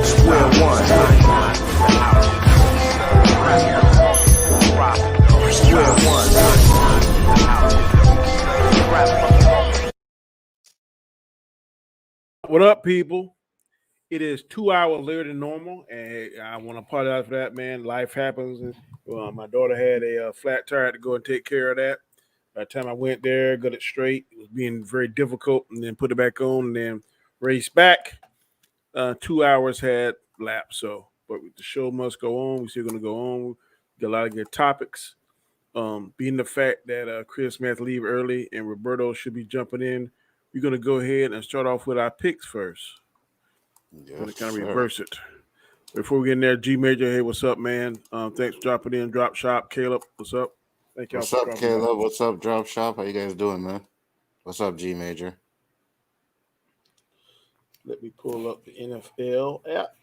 Square one. Square one. What up, people? It is 2 hours later than normal, and I want to apologize for that, man. Life happens. And, my daughter had a flat tire to go and take care of that. By the time I went there, got it straight, it was being very difficult, and then put it back on, and then raced back. 2 hours had lapsed, but the show must go on. We're still going to go on. Got a lot of good topics. Being the fact that Chris may have to leave early and Roberto should be jumping in, we're going to go ahead and start off with our picks first. Yes, going to kind of reverse it. Before we get in there, G Major, hey, what's up, man? Thanks for dropping in. Drop Shop, Caleb, what's up? Thank y'all. What's up, Caleb? In. What's up, Drop Shop? How you guys doing, man? What's up, G Major? Let me pull up the NFL app.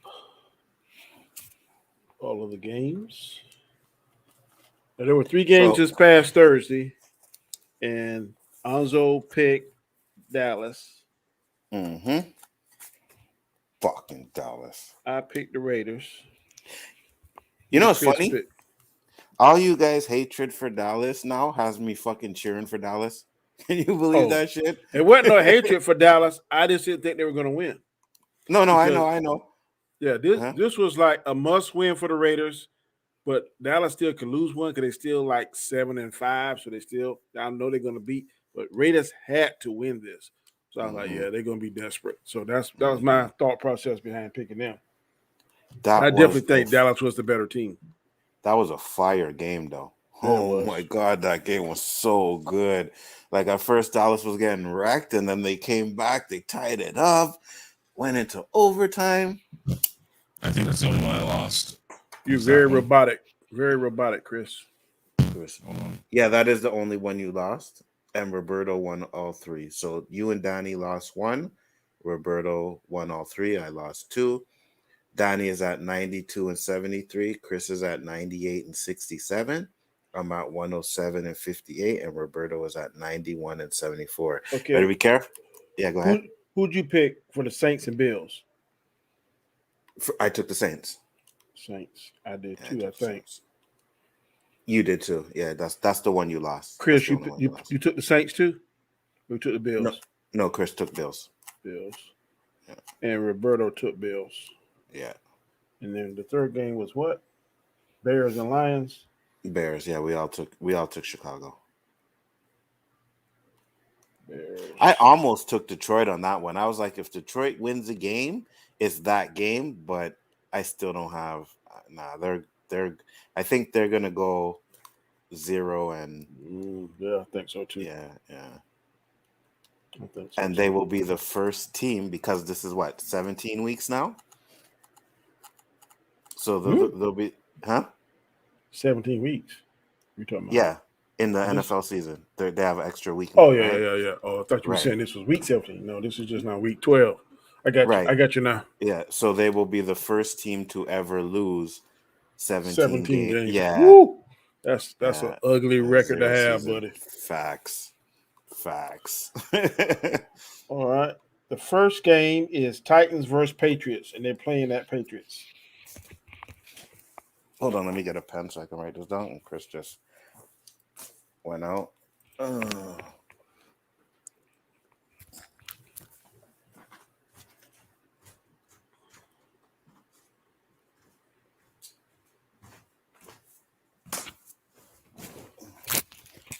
All of the games. Now, there were 3 games this past Thursday, and Anzo picked Dallas. Mm-hmm. Fucking Dallas. I picked the Raiders. You know what's funny? All you guys' hatred for Dallas now has me fucking cheering for Dallas. Can you believe that shit? It wasn't no hatred for Dallas. I just didn't think they were going to win. No, I know. Yeah, this was like a must win for the Raiders, but Dallas still could lose one because they still like 7-5, so they still, I know they're going to beat. But Raiders had to win this. So I was like, yeah, they're going to be desperate. So that was my thought process behind picking them. I definitely think Dallas was the better team. That was a fire game, though. Oh, my God, that game was so good. Like, at first, Dallas was getting wrecked, and then they came back. They tied it up, went into overtime. I think that's the only one I lost. You're very robotic. Very robotic, Chris. Yeah, that is the only one you lost. And Roberto won all 3. So you and Danny lost 1. Roberto won all 3. I lost 2. Danny is at 92 and 73. Chris is at 98 and 67. I'm at 107 and 58. And Roberto is at 91 and 74. Okay. Better be careful. Yeah, go ahead. Who'd you pick for the Saints and Bills? I took the Saints. Saints. I did too, I think. You did too. Yeah, that's the one you lost. Chris, you took the Saints too? Or you took the Bills? No, Chris took Bills. Bills. Yeah. And Roberto took Bills. Yeah. And then the third game was what? Bears and Lions? Bears, yeah. We all took Chicago. Bears. I almost took Detroit on that one. I was like, if Detroit wins a game, it's that game, but I still don't have they're I think they're gonna go 0 and yeah, I think so too. Yeah. I think so and they will be the first team because this is what 17 weeks now. So they'll be 17 weeks. You're talking about? Yeah, in the NFL season, they have an extra week. Oh yeah, right? yeah. Oh, I thought you were saying this was week 17. No, this is just now week 12. I got you. I got you now. Yeah, so they will be the first team to ever lose 17 games. Yeah. Woo! That's an ugly record to have, buddy. Facts. All right. The first game is Titans versus Patriots, and they're playing at Patriots. Hold on, let me get a pen so I can write this down. And Chris just went out.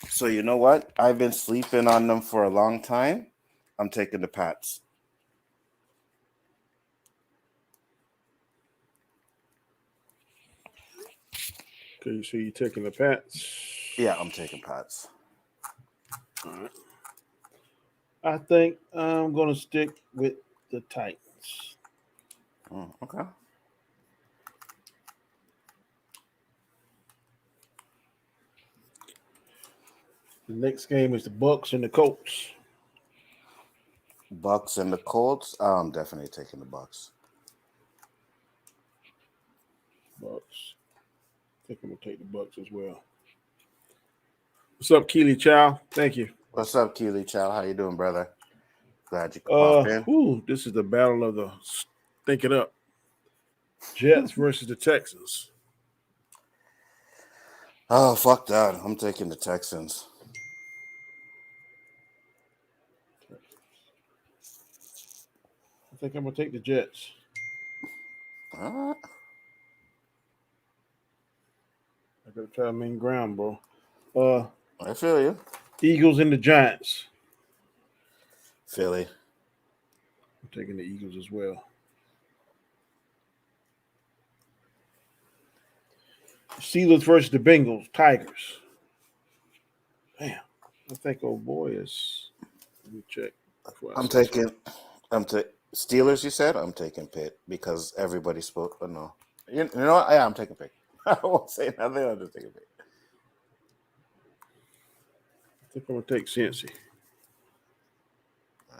So you know what? I've been sleeping on them for a long time. I'm taking the Pats. Okay, so you're taking the Pats? Yeah, I'm taking Pats. All right. I think I'm going to stick with the Titans. Oh, okay. The next game is the Bucks and the Colts. Bucks and the Colts. I'm definitely taking the Bucks. Bucks. I think I'm going to take the Bucks as well. What's up, Keely Chow? Thank you. What's up, Keely Chow? How you doing, brother? Glad you could pop in. This is the battle of the Think It Up. Jets versus the Texans. Oh, fuck that. I'm taking the Texans. I think I'm gonna take the Jets. All right. I gotta try to main ground, bro. I feel you. Eagles and the Giants. Philly. I'm taking the Eagles as well. Steelers versus the Bengals. Tigers. Damn. I think old boy is. Let me check. I'm taking Steelers, you said? I'm taking Pitt because everybody spoke. Oh, no. You know what? Yeah, I'm taking Pitt. I won't say nothing. I'm just taking Pitt. I think I'm gonna take Cincy.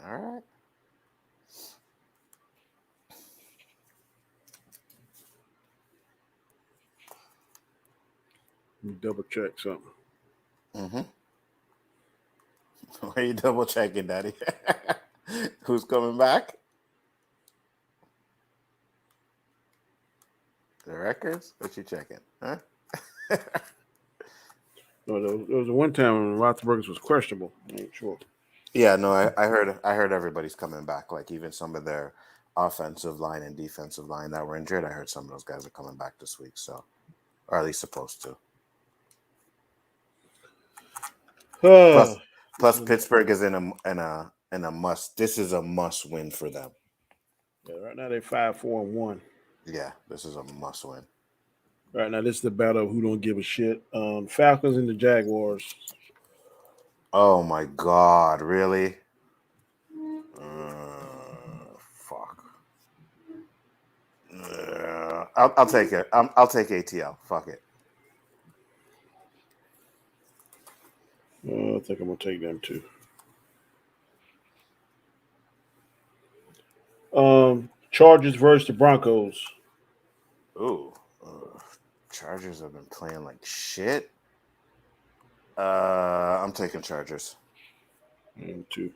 All right. Let me double check something. Mm-hmm. Why are you double checking, Daddy? Who's coming back? The records? What you checking? Huh? No, there was one time when Roethlisberger was questionable. I ain't sure. Yeah, no, I heard everybody's coming back. Like even some of their offensive line and defensive line that were injured. I heard some of those guys are coming back this week, so or at least supposed to. Plus Pittsburgh is in a must. This is a must win for them. Yeah, right now they're 5-4-1. Yeah, this is a must win. Right now, this is the battle of who don't give a shit. Falcons and the Jaguars. Oh my God! Really? Fuck. I'll take it. I'll take ATL. Fuck it. I think I'm gonna take them too. Chargers versus the Broncos. Ooh, Chargers have been playing like shit. I'm taking Chargers. And two.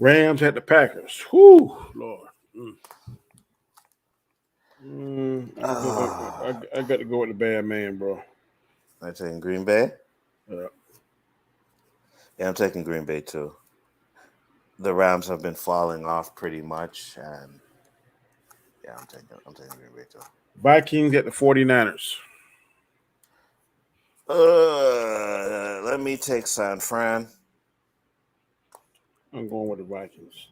Rams at the Packers. Whew, Lord. I got to go with the bad man, bro. I'm taking Green Bay. Yeah. Yeah, I'm taking Green Bay too. The Rams have been falling off pretty much, and yeah, I'm taking Green Bay too. Vikings at the 49ers. Let me take San Fran. I'm going with the Vikings.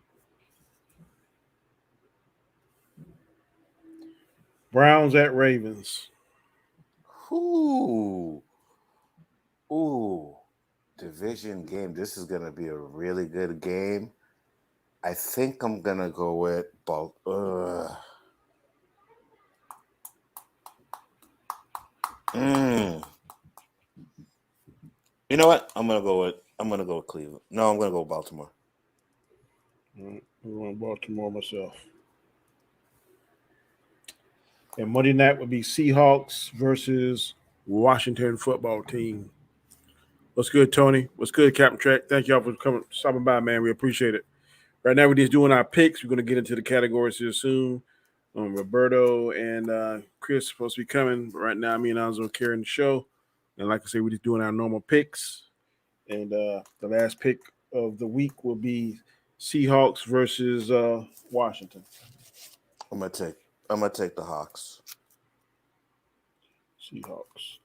Browns at Ravens. Ooh. Division game. This is gonna be a really good game. I think I'm gonna go with You know what? I'm gonna go with Cleveland. No, I'm gonna go with Baltimore. I'm going Baltimore myself. And Monday night would be Seahawks versus Washington football team. What's good, Tony? What's good, Captain Track? Thank y'all for stopping by, man. We appreciate it. Right now, we're just doing our picks. We're going to get into the categories here soon. Roberto and Chris supposed to be coming. But right now, me and Alonzo are carrying the show. And like I said, we're just doing our normal picks. And the last pick of the week will be Seahawks versus Washington. I'm gonna take the Hawks. Seahawks.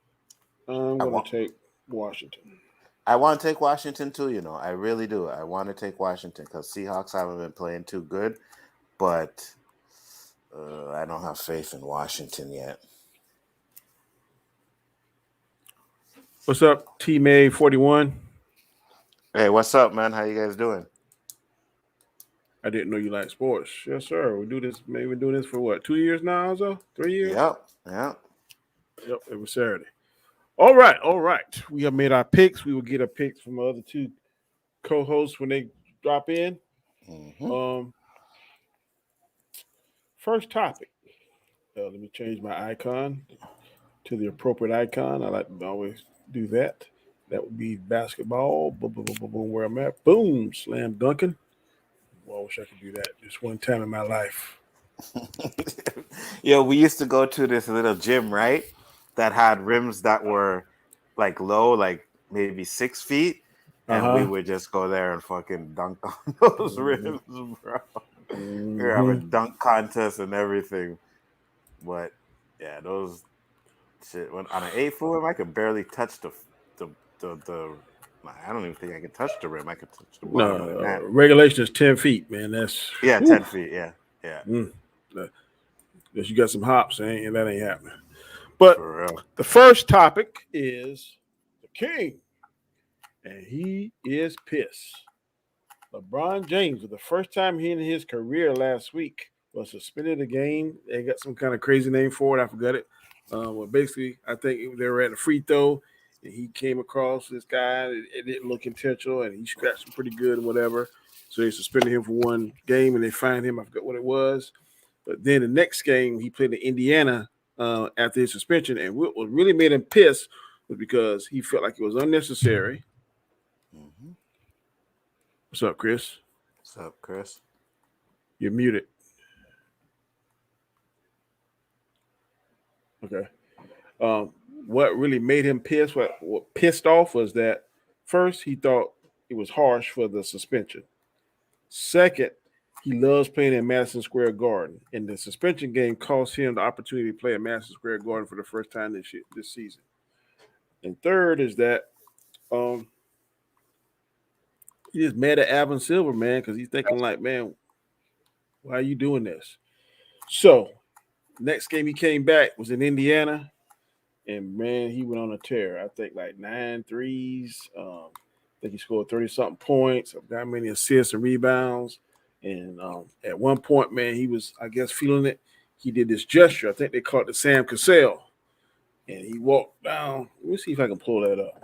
I'm going to take Washington. I want to take Washington too, I really do. I want to take Washington because Seahawks haven't been playing too good, but I don't have faith in Washington yet. What's up, T-May 41? Hey, what's up, man? How you guys doing? I didn't know you like sports. Yes, sir. We do this. Maybe we're doing this for what? 2 years now, Alonzo? 3 years? Yep. Yep, every Saturday. All right. We have made our picks. We will get our picks from the other two co-hosts when they drop in. Mm-hmm. First topic. Let me change my icon to the appropriate icon. I like to always do that. That would be basketball. Boom, boom, boom, boom, boom, where I'm at. Boom, slam dunking. Well, I wish I could do that just one time in my life. Yo, we used to go to this little gym, right? That had rims that were like low, like maybe 6 feet, and we would just go there and fucking dunk on those rims, bro. We were having dunk contests and everything. But yeah, those shit. When on an 8-foot rim, I could barely touch the. I don't even think I could touch the rim. I could touch the bottom of the net. Regulation is 10 feet, man. That's 10 feet. Yeah. Unless you got some hops, that ain't happening. But For real. the first topic is the king, and he is pissed. LeBron James, for the first time in his career last week, was suspended a game. They got some kind of crazy name for it. I forgot it. Well, basically, I think they were at a free throw, and he came across this guy. It didn't look intentional, and he scratched him pretty good and whatever. So they suspended him for one game, and they fined him. I forgot what it was. But then the next game, he played in Indiana after his suspension, and what really made him pissed was because he felt like it was unnecessary. Mm-hmm. What's up, Chris? What's up, Chris? You're muted. Okay. What really made him pissed, what pissed off was that first, he thought it was harsh for the suspension. Second, he loves playing in Madison Square Garden, and the suspension game cost him the opportunity to play at Madison Square Garden for the first time this season. And third is that he is mad at Alvin Silver, man, because he's thinking like, man, why are you doing this? So, next game he came back was in Indiana, and man, he went on a tear. I think like 9 threes. I think he scored 30-something points, got many assists and rebounds. And at one point, man, he was, I guess, feeling it. He did this gesture. I think they called it Sam Cassell. And he walked down. Let me see if I can pull that up.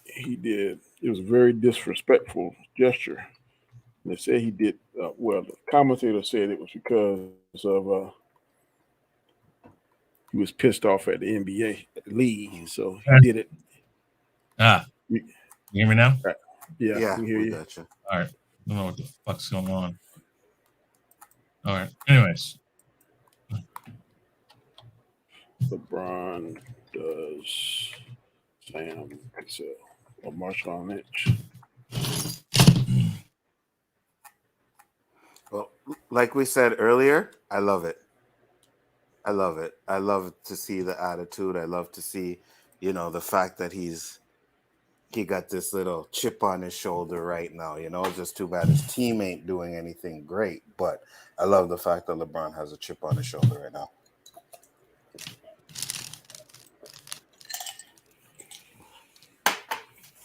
He did. It was a very disrespectful gesture. And they said he did, well, the commentator said it was because of he was pissed off at the NBA league. So he did it. You hear me now? Right. Yeah, I can hear you. Gotcha. All right. I don't know what the fuck's going on. All right. Anyways. LeBron does Sam Cassell or Marshawn Lynch. Well, like we said earlier, I love it. I love it. I love to see the attitude. I love to see, the fact that he got this little chip on his shoulder right now. It's just too bad his team ain't doing anything great. But I love the fact that LeBron has a chip on his shoulder right now.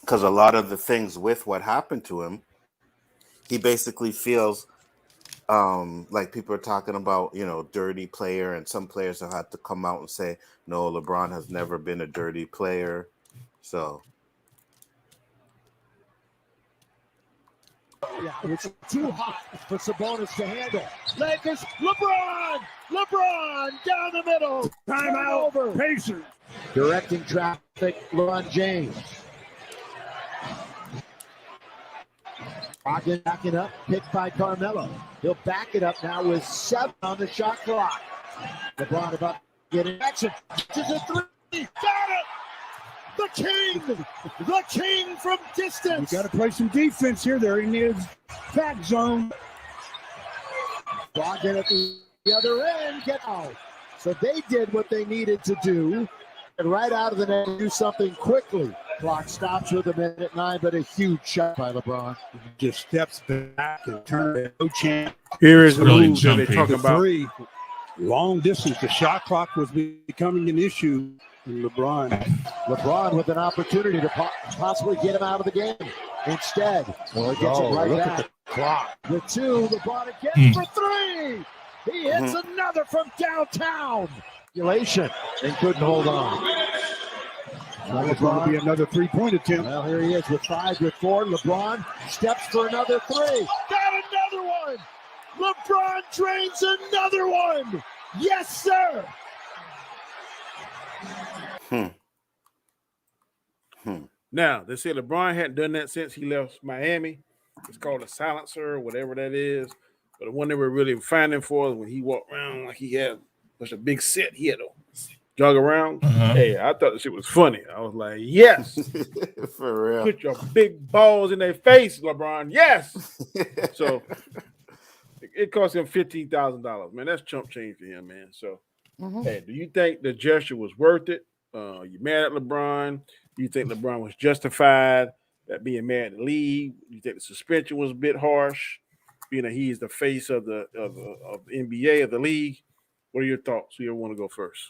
Because a lot of the things with what happened to him, he basically feels like people are talking about, dirty player, and some players have had to come out and say, no, LeBron has never been a dirty player. So. Yeah, it's too hot for Sabonis to handle. Lakers, LeBron down the middle. Timeout over. Pacers. Directing traffic, LeBron James. Rocket backing up, picked by Carmelo. He'll back it up now with 7 on the shot clock. LeBron about to get in action. Just a 3. Got it! The king from distance. You got to play some defense here. They're in his back zone. Rocket at the other end, get out. So they did what they needed to do, and right out of the net, do something quickly. Clock stops with 1:09, but a huge shot by LeBron. Just steps back and turns. No chance. Here is the Really move that they're jumpy. talking about. 3, long distance. The shot clock was becoming an issue. And LeBron with an opportunity to possibly get him out of the game. Instead, he gets it right look back. at the clock. The 2, LeBron again for 3. He hits another from downtown. Elation and couldn't hold on. That was going to be another 3-point attempt. Well, here he is with 5, with 4. LeBron steps for another 3. Got another one. LeBron drains another one. Yes, sir. Now, they say LeBron hadn't done that since he left Miami. It's called a silencer, whatever that is. But the one they were really finding for is when he walked around like he had such a big set. He had to jog around. Hey, I thought the shit was funny. I was like, yes. For real. Put your big balls in their face, LeBron. Yes. So it cost him $15,000. Man, that's chump change for him, man. So, hey, do you think the gesture was worth it? You mad at LeBron? Do you think LeBron was justified at being mad at the league? Do you think the suspension was a bit harsh, being that he's the face of the NBA, of the league? What are your thoughts? You ever want to go first?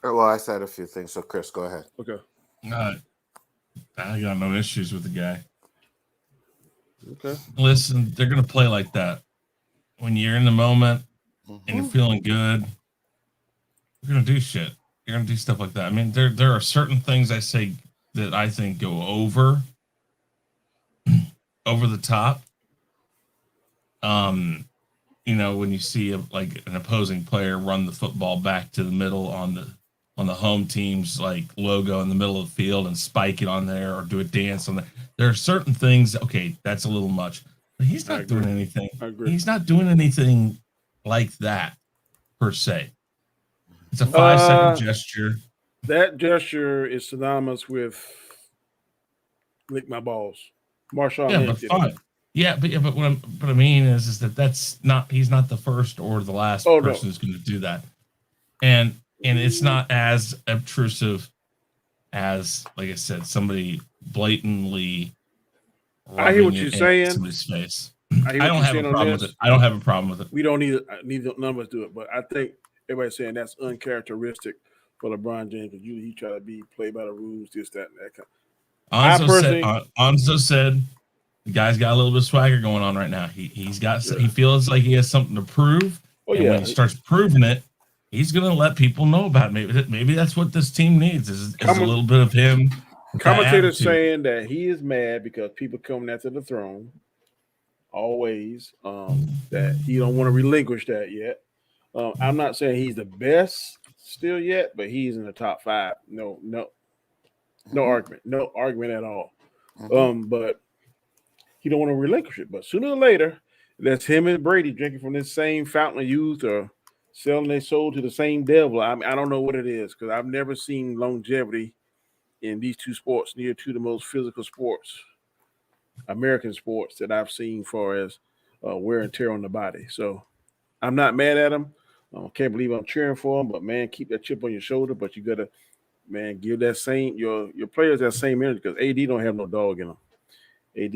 Well, I said a few things, so Chris, go ahead. Okay. I got no issues with the guy. Okay. Listen, they're going to play like that. When you're in the moment and you're feeling good, you're going to do shit. You're going to do stuff like that. I mean, there are certain things I say that I think go over the top. You know, when you see like an opposing player run the football back to the middle on the home team's like logo in the middle of the field and spike it on there or do a dance on there. There are certain things, okay, that's a little much. But he's not doing anything. I agree. He's not doing anything like that per se. It's a 5-second gesture. That gesture is synonymous with lick my balls. Marshawn Yeah, Lynch but did fine. it. But what I mean is that's not, he's not the first or the last person who's going to do that. And it's not as obtrusive as, like I said, somebody blatantly I hear what you're saying. Somebody's face. I don't have a problem with it. I don't have a problem with it. We don't need none of us do it, but I think everybody's saying that's uncharacteristic for LeBron James. Because he try to play by the rules, this, that, and that. Anzo said the guy's got a little bit of swagger going on right now. He feels like he has something to prove. And when he starts proving it, he's going to let people know about it. Maybe that's what this team needs is a little bit of him. Commentators saying that he is mad because people coming after the throne. Always that he don't want to relinquish that yet. I'm not saying he's the best still yet, but he's in the top 5. No argument at all. But he don't want to relinquish it. But sooner or later, that's him and Brady drinking from this same fountain of youth or selling their soul to the same devil. I mean, I don't know what it is because I've never seen longevity in these two sports, near to the most physical sports, American sports that I've seen far as wear and tear on the body. So I'm not mad at him. Can't believe I'm cheering for him, but man, keep that chip on your shoulder. But you gotta, man, give that same your players that same energy because AD don't have no dog in him. AD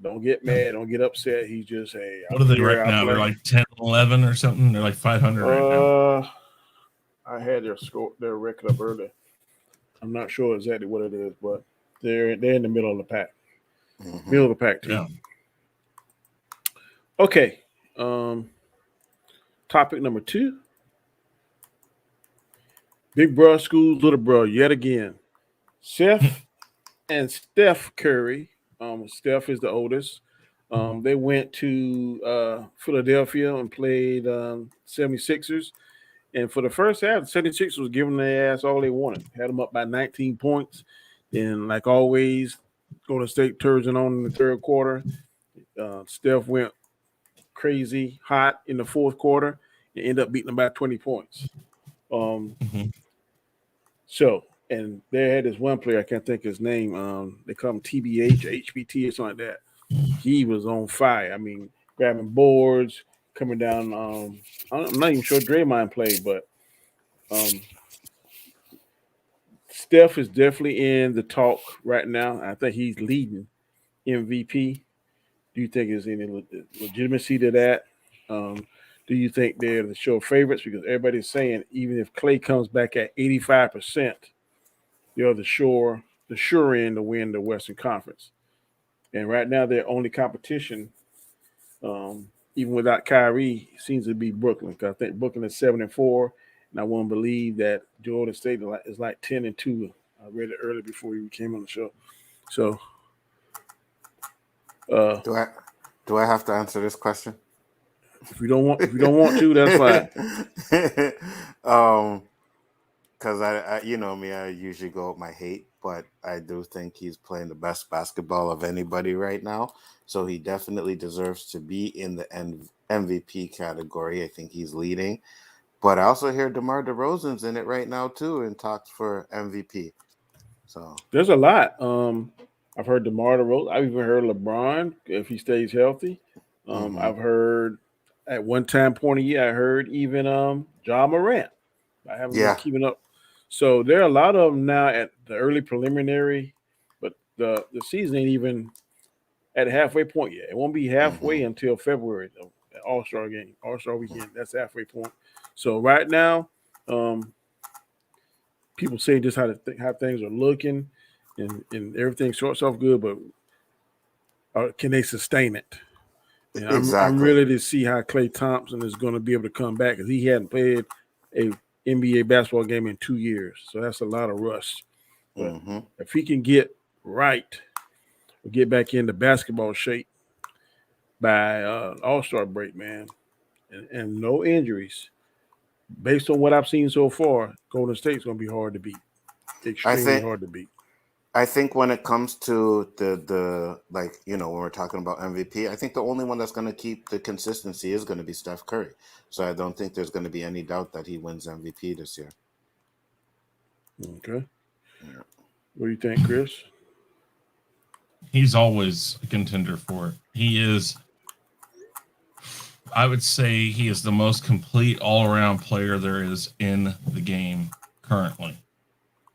don't get mad, don't get upset. He's just what are they right now? They're like 10-11 or something. They're like 500 right now. I had their record up earlier. I'm not sure exactly what it is, but they're in the middle of the pack. Middle of the pack team. Yeah. Okay. Topic number 2. Big bro schools, little bro, yet again. Seth and Steph Curry. Steph is the oldest. They went to Philadelphia and played 76ers. And for the first half, the 76ers was giving their ass all they wanted. Had them up by 19 points. Then, like always, Golden State turns it on in the third quarter. Steph went crazy hot in the fourth quarter and ended up beating them by 20 points. So, and they had this one player, I can't think of his name. They call him TBH, HBT, or something like that. He was on fire. I mean, grabbing boards, coming down. I'm not even sure Draymond played, but Steph is definitely in the talk right now. I think he's leading MVP. Do you think there's any legitimacy to that? Do you think they're the show favorites? Because everybody's saying even if Klay comes back at 85%, they're the sure end to win the Western Conference. And right now, their only competition, even without Kyrie, seems to be Brooklyn. Because I think Brooklyn is 7-4, and I want to believe that Golden State is like 10-2. I read it earlier before you came on the show. So, do I have to answer this question? If you don't want to, that's fine. because I, you know me, I usually go with my hate, but I do think he's playing the best basketball of anybody right now. So he definitely deserves to be in the MVP category. I think he's leading. But I also hear DeMar DeRozan's in it right now too, in talks for MVP. So There's a lot. I've heard DeMar DeRozan. I've even heard LeBron if he stays healthy. mhm. I've heard at one time point of year I heard even John Morant. I haven't been Yeah, keeping up. So there are a lot of them now at the early preliminary, but the season ain't even at the halfway point yet. It won't be halfway mhm. until February, the All Star game, All Star weekend. That's halfway point. So right now, um, people say just how things are looking, and everything starts off good, but can they sustain it? And I'm Exactly. really to see how Klay Thompson is going to be able to come back because he hadn't played a NBA basketball game in 2 years, so that's a lot of rust. But Hmm. if he can get right, get back into basketball shape by All Star break, man, and no injuries, based on what I've seen so far, Golden State's going to be hard to beat, I extremely think hard to beat. I think when it comes to the like, when we're talking about MVP, I think the only one that's going to keep the consistency is going to be Steph Curry. So I don't think there's going to be any doubt that he wins MVP this year. Okay, Yeah. what do you think, Chris? He's always a contender for it. He is, I would say, he is the most complete all-around player there is in the game currently.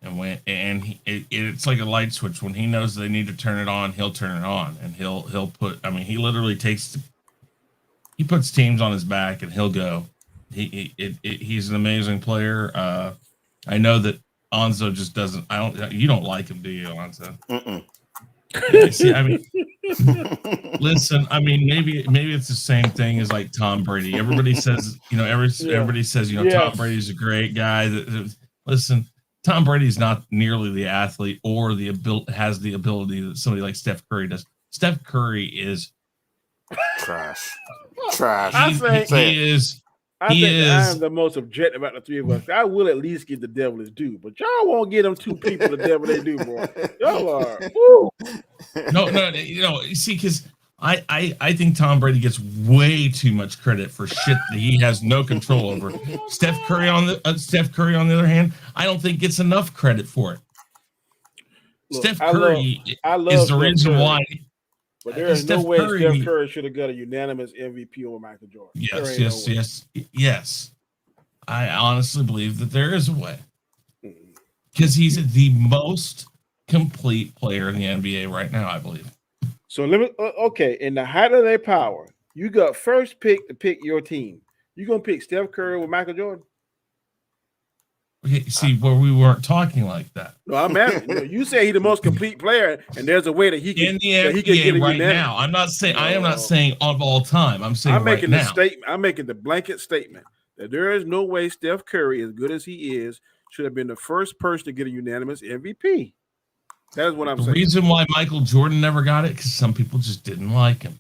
It's like a light switch. When he knows they need to turn it on, he'll turn it on, and he'll put. I mean, he literally he puts teams on his back, and he'll go. He's an amazing player. I know that Onzo just doesn't. I don't. You don't like him, do you, Onzo? Mm-mm. Yeah, see, I mean, listen. I mean, maybe it's the same thing as like Tom Brady. Everybody says, Yeah. everybody says, Tom Yes. Brady's a great guy. Listen, Tom Brady's not nearly the athlete or has the ability that somebody like Steph Curry does. Steph Curry is Trash. Trash. I he think Say it. he is I he think that I am is the most objective out of the three of us. I will at least give the devil his due, but y'all won't give them two people the devil they do, boy. Y'all are. Woo. no, you see, because I think Tom Brady gets way too much credit for shit that he has no control over. Steph Curry on the other hand, I don't think gets enough credit for it. Look, Steph Curry I is love the Steph reason Curry, why. but there is no Steph way Curry, Steph Curry should have got a unanimous MVP over Michael Jordan. There ain't no way. yes. I honestly believe that there is a way Mm-mm. because he's the most complete player in the NBA right now. I believe. So let me. Okay, in the height of their power, you got first pick to pick your team. You gonna pick Steph Curry with Michael Jordan? Okay, see, where we weren't talking like that. No, I'm asking. No, you say he's the most complete player, and there's a way that he In can the get a NBA right unanimous. now. I am not No. saying of all time. I'm saying I'm right making the now. statement. I'm making the blanket statement that there is no way Steph Curry, as good as he is, should have been the first person to get a unanimous MVP. That's what I'm The saying. reason why Michael Jordan never got it because some people just didn't like him.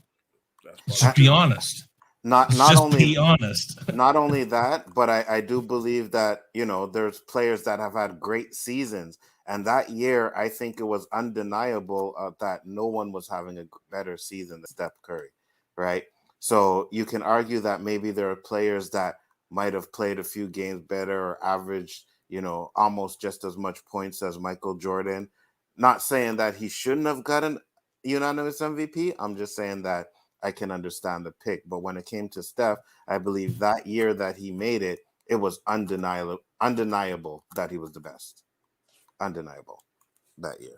That's Let's probably just be true. honest. Not Let's not just be only honest. not only that, but I do believe that, there's players that have had great seasons. And that year, I think it was undeniable that no one was having a better season than Steph Curry, right? So you can argue that maybe there are players that might have played a few games better or averaged, almost just as much points as Michael Jordan. Not saying that he shouldn't have gotten unanimous MVP. I'm just saying that I can understand the pick. But when it came to Steph, I believe that year that he made it, it was undeniable that he was the best. Undeniable that year.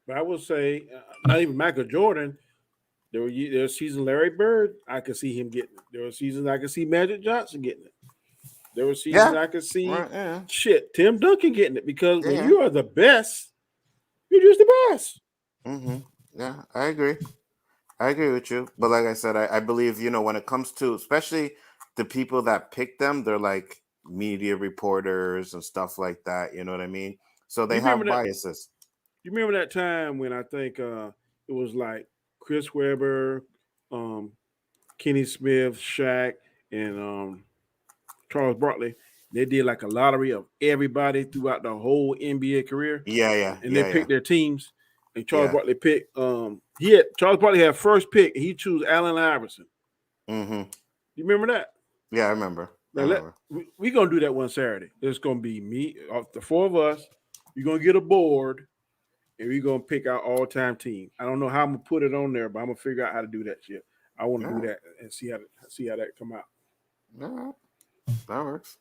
But I would say not even Michael Jordan. There's season Larry Bird. I could see him getting it. There were seasons I could see Magic Johnson getting it. There were seasons Yeah. I could see Right, yeah. Tim Duncan getting it because when Yeah. you are the best, you're just the best. Mm-hmm. Yeah, I agree. I agree with you. But like I said, I believe, when it comes to especially the people that pick them, they're like media reporters and stuff like that. You know what I mean? So they You remember have that? biases. You remember that time when I think it was like Chris Webber, um, Kenny Smith, Shaq, and Charles Barkley. They did like a lottery of everybody throughout the whole NBA career. Yeah. And they picked their teams. And Charles Yeah. Barkley picked. Charles Barkley had first pick, and he chose Allen Iverson. Mm-hmm. You remember that? Yeah, I remember. We're gonna do that one Saturday. It's gonna be me, the four of us. We're gonna get a board, and we're gonna pick our all-time team. I don't know how I'm gonna put it on there, but I'm gonna figure out how to do that shit. I want to do that and see how that come out. All right. That works.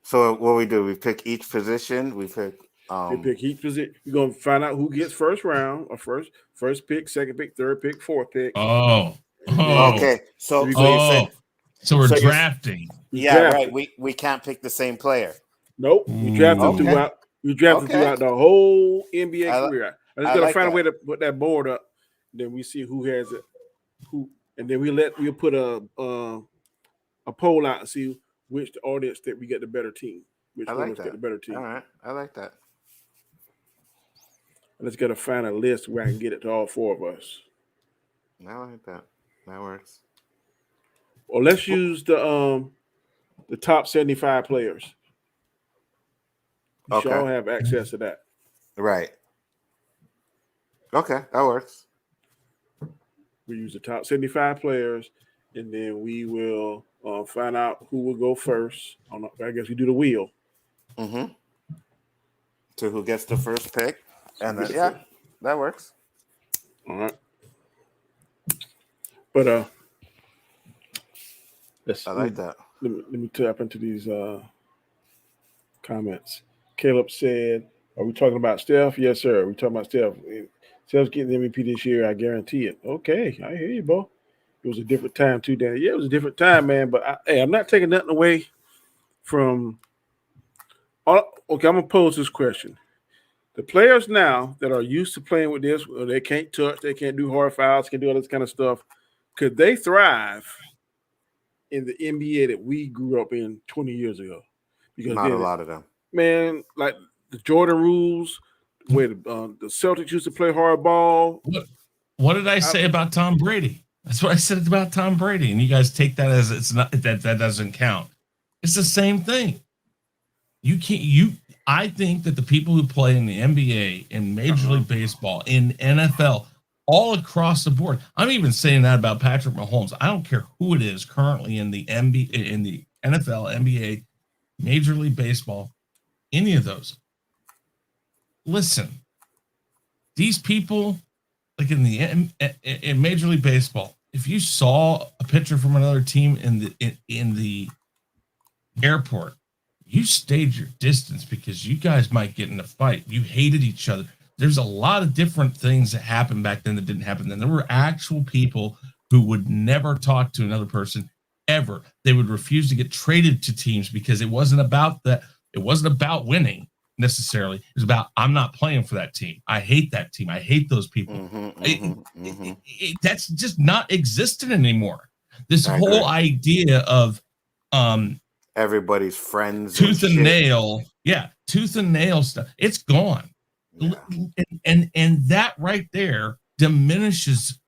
So what we do? We pick each position. We pick. We pick each position. We're gonna find out who gets first round or first pick, second pick, third pick, fourth pick. Okay. So we're drafting. Right. We can't pick the same player. Nope. We drafted throughout. We drafted throughout the whole NBA career. I just gotta find a way to put that board up. Then we see who has it. And then we'll put a poll out and see which the audience that we get the better team. Which one get the better team. All right. I like that. Let's get find a list where I can get it to all four of us. I like that. That works. Or let's use the top 75 players. You should all have access to that. Right. Okay, that works. We use the top 75 players, and then we will find out who will go first. I guess we do the wheel. Mm-hmm. So who gets the first pick? And then, that works. All right. But I like that. Let me tap into these comments. Caleb said, "Are we talking about Steph?" Yes, sir. We're talking about Steph. Steph's getting the MVP this year. I guarantee it. Okay, I hear you, bro. It was a different time too, Danny. Yeah, it was a different time, man. But I'm not taking nothing away from. Okay, I'm gonna pose this question: the players now that are used to playing with this, they can't touch, they can't do hard fouls, can do all this kind of stuff. Could they thrive in the NBA that we grew up in 20 years ago? Because not a lot of them, man. Like the Jordan rules, where the Celtics used to play hard ball. What did I say about Tom Brady? That's what I said about Tom Brady, and you guys take that as it's not that doesn't count. It's the same thing. You can't. I think that the people who play in the NBA, in Major League Baseball, in NFL, all across the board. I'm even saying that about Patrick Mahomes. I don't care who it is currently in the NBA, in the NFL, NBA, Major League Baseball, any of those. Listen, these people, like in Major League Baseball, if you saw a pitcher from another team in the airport, you stayed your distance because you guys might get in a fight. You hated each other. There's a lot of different things that happened back then that didn't happen then. There were actual people who would never talk to another person ever. They would refuse to get traded to teams because it wasn't about that. It wasn't about winning necessarily. It was about, I'm not playing for that team. I hate that team. I hate those people. That's just not existent anymore. This whole idea of everybody's friends, tooth and nail. Yeah, tooth and nail stuff. It's gone. Yeah. And that right there diminishes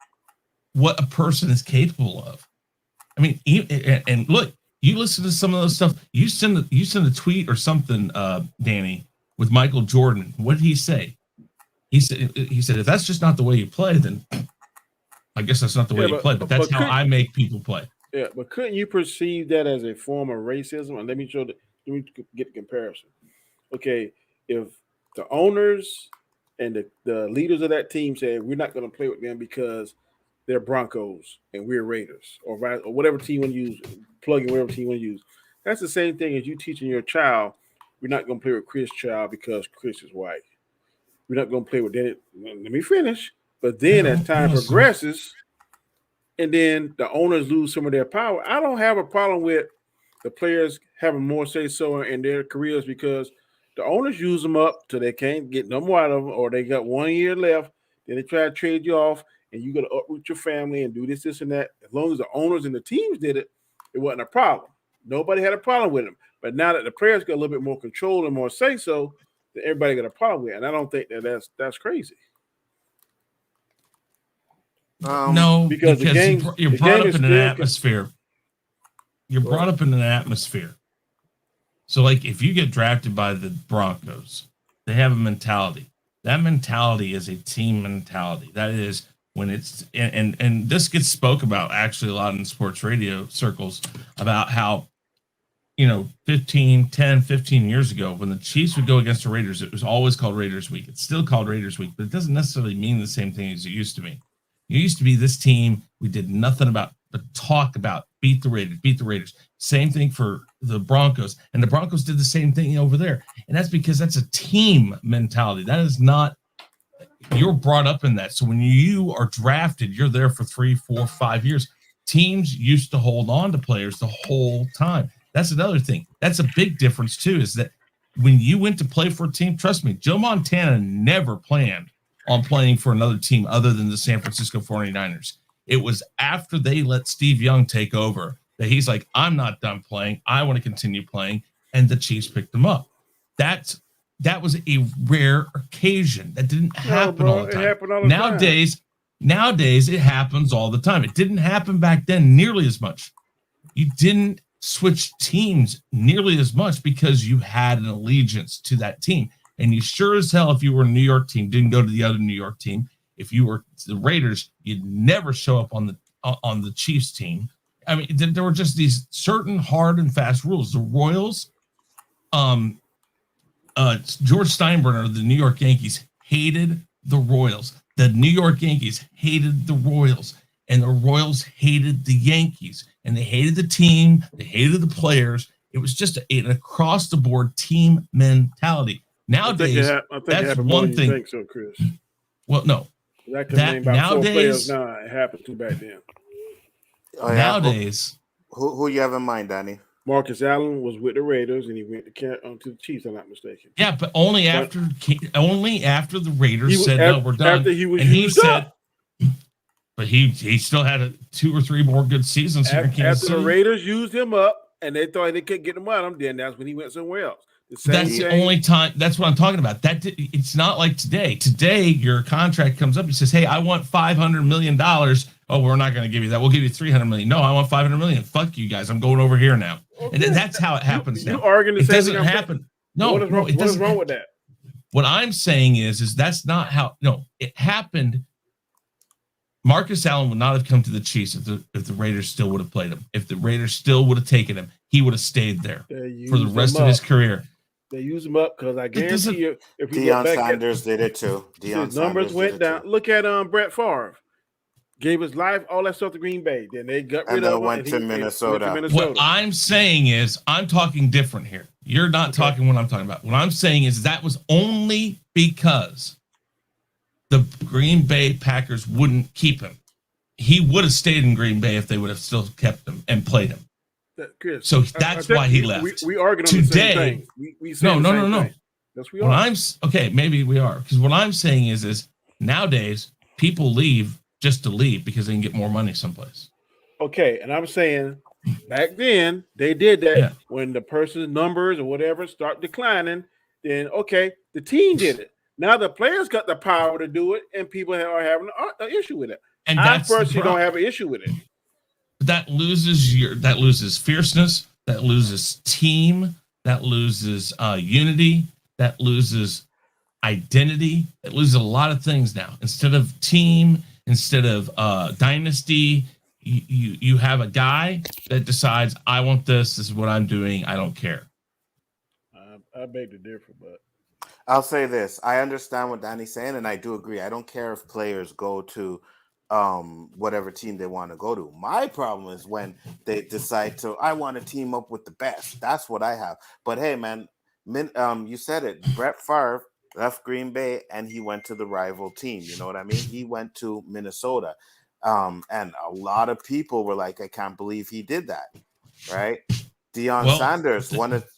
what a person is capable of. I mean, and look, you listen to some of those stuff. You send a tweet or something, Danny, with Michael Jordan. What did he say? He said if that's just not the way you play, then I guess that's not the way you play. But that's how I make people play. Yeah, but couldn't you perceive that as a form of racism? And let me get the comparison. Okay, if the owners and the leaders of that team said we're not going to play with them because they're Broncos and we're Raiders, or whatever team you want to use, plug in whatever team you want to use. That's the same thing as you teaching your child we're not going to play with Chris Child because Chris is white. We're not going to play with that. Let me finish. But then as time progresses, and then the owners lose some of their power, I don't have a problem with the players having more say-so in their careers because the owners use them up till they can't get no more out of them, or they got 1 year left. Then they try to trade you off, and you got to uproot your family and do this, and that. As long as the owners and the teams did it, it wasn't a problem. Nobody had a problem with them. But now that the players got a little bit more control and more say-so, then everybody got a problem with it. And I don't think that's crazy. No, because you're brought up in an atmosphere. You're brought up in an atmosphere So, like, if you get drafted by the Broncos, they have a mentality. That mentality is a team mentality. That is when it's and this gets spoke about actually a lot in sports radio circles about how 15 years ago when the Chiefs would go against the Raiders, it was always called Raiders Week. It's still called Raiders Week, but it doesn't necessarily mean the same thing as it used to mean. It used to be this team we did nothing about but talk about beat the Raiders. Same thing for the Broncos, and the Broncos did the same thing over there. And that's because that's a team mentality. That is not, you're brought up in that. So when you are drafted, you're there for 3, 4, 5 years. Teams used to hold on to players the whole time. That's another thing. That's a big difference too, is that when you went to play for a team, trust me, Joe Montana never planned on playing for another team other than the San Francisco 49ers. It was after they let Steve Young take over that he's like, I'm not done playing. I want to continue playing. And the Chiefs picked him up. That was a rare occasion. That didn't happen all the time. It happened all the Nowadays, it happens all the time. It didn't happen back then nearly as much. You didn't switch teams nearly as much because you had an allegiance to that team. And you sure as hell, if you were a New York team, didn't go to the other New York team. If you were the Raiders, you'd never show up on the Chiefs team. I mean, there were just these certain hard and fast rules. The Royals, George Steinbrenner of the New York Yankees hated the Royals. The New York Yankees hated the Royals, and the Royals hated the Yankees, and they hated the team. They hated the players. It was just an across the board team mentality. Nowadays, I think that's one thing. Think so, Chris. Well, no. That nowadays, now it happened too back then. Oh, yeah. Nowadays, who you have in mind, Danny? Marcus Allen was with the Raiders, and he went to the Chiefs. I'm not mistaken. Yeah, but only after the Raiders said no, we're done. After he was and used up. But he still had 2 or 3 more good seasons here in Kansas City. After the Raiders used him up, and they thought they couldn't get him out of him, then that's when he went somewhere else. That's the only time. That's what I'm talking about. It's not like today. Today, your contract comes up and says, "Hey, I want $500 million." Oh, we're not going to give you that. We'll give you $300 million. No, I want $500 million. Fuck you guys. I'm going over here now. Okay. And that's how it happens now. It doesn't happen. No, what is wrong with that? What I'm saying is that's not how. No, it happened. Marcus Allen would not have come to the Chiefs if the Raiders still would have played him. If the Raiders still would have taken him, he would have stayed there for the rest of his career. They use him up because I guarantee you, if you Deion Sanders did it too. His numbers went down. Look at Brett Favre. Gave his life, all that stuff to Green Bay. Then they got rid of him. Went to Minnesota. What I'm saying is, I'm talking different here. You're not talking what I'm talking about. What I'm saying is that was only because the Green Bay Packers wouldn't keep him. He would have stayed in Green Bay if they would have still kept him and played him. Chris, so that's why he left. We arguing on the same thing. We no. Yes, we are. Okay, maybe we are, because what I'm saying is nowadays people leave just to leave because they can get more money someplace. Okay, and I'm saying back then they did that when the person's numbers or whatever start declining. Then the team did it. Now the players got the power to do it, and people are having an issue with it. And I personally don't have an issue with it. That loses fierceness, that loses team, that loses unity, that loses identity, it loses a lot of things now. Instead of team, instead of dynasty, you have a guy that decides, I want this is what I'm doing, I don't care. I beg to differ, but I'll say this. I understand what Danny's saying, and I do agree. I don't care if players go to whatever team they want to go to. My problem is when they decide I want to team up with the best. That's what I have. But hey, man, you said it. Brett Favre left Green Bay and he went to the rival team. You know what I mean? He went to Minnesota. And a lot of people were like, I can't believe he did that. Right? Deion Sanders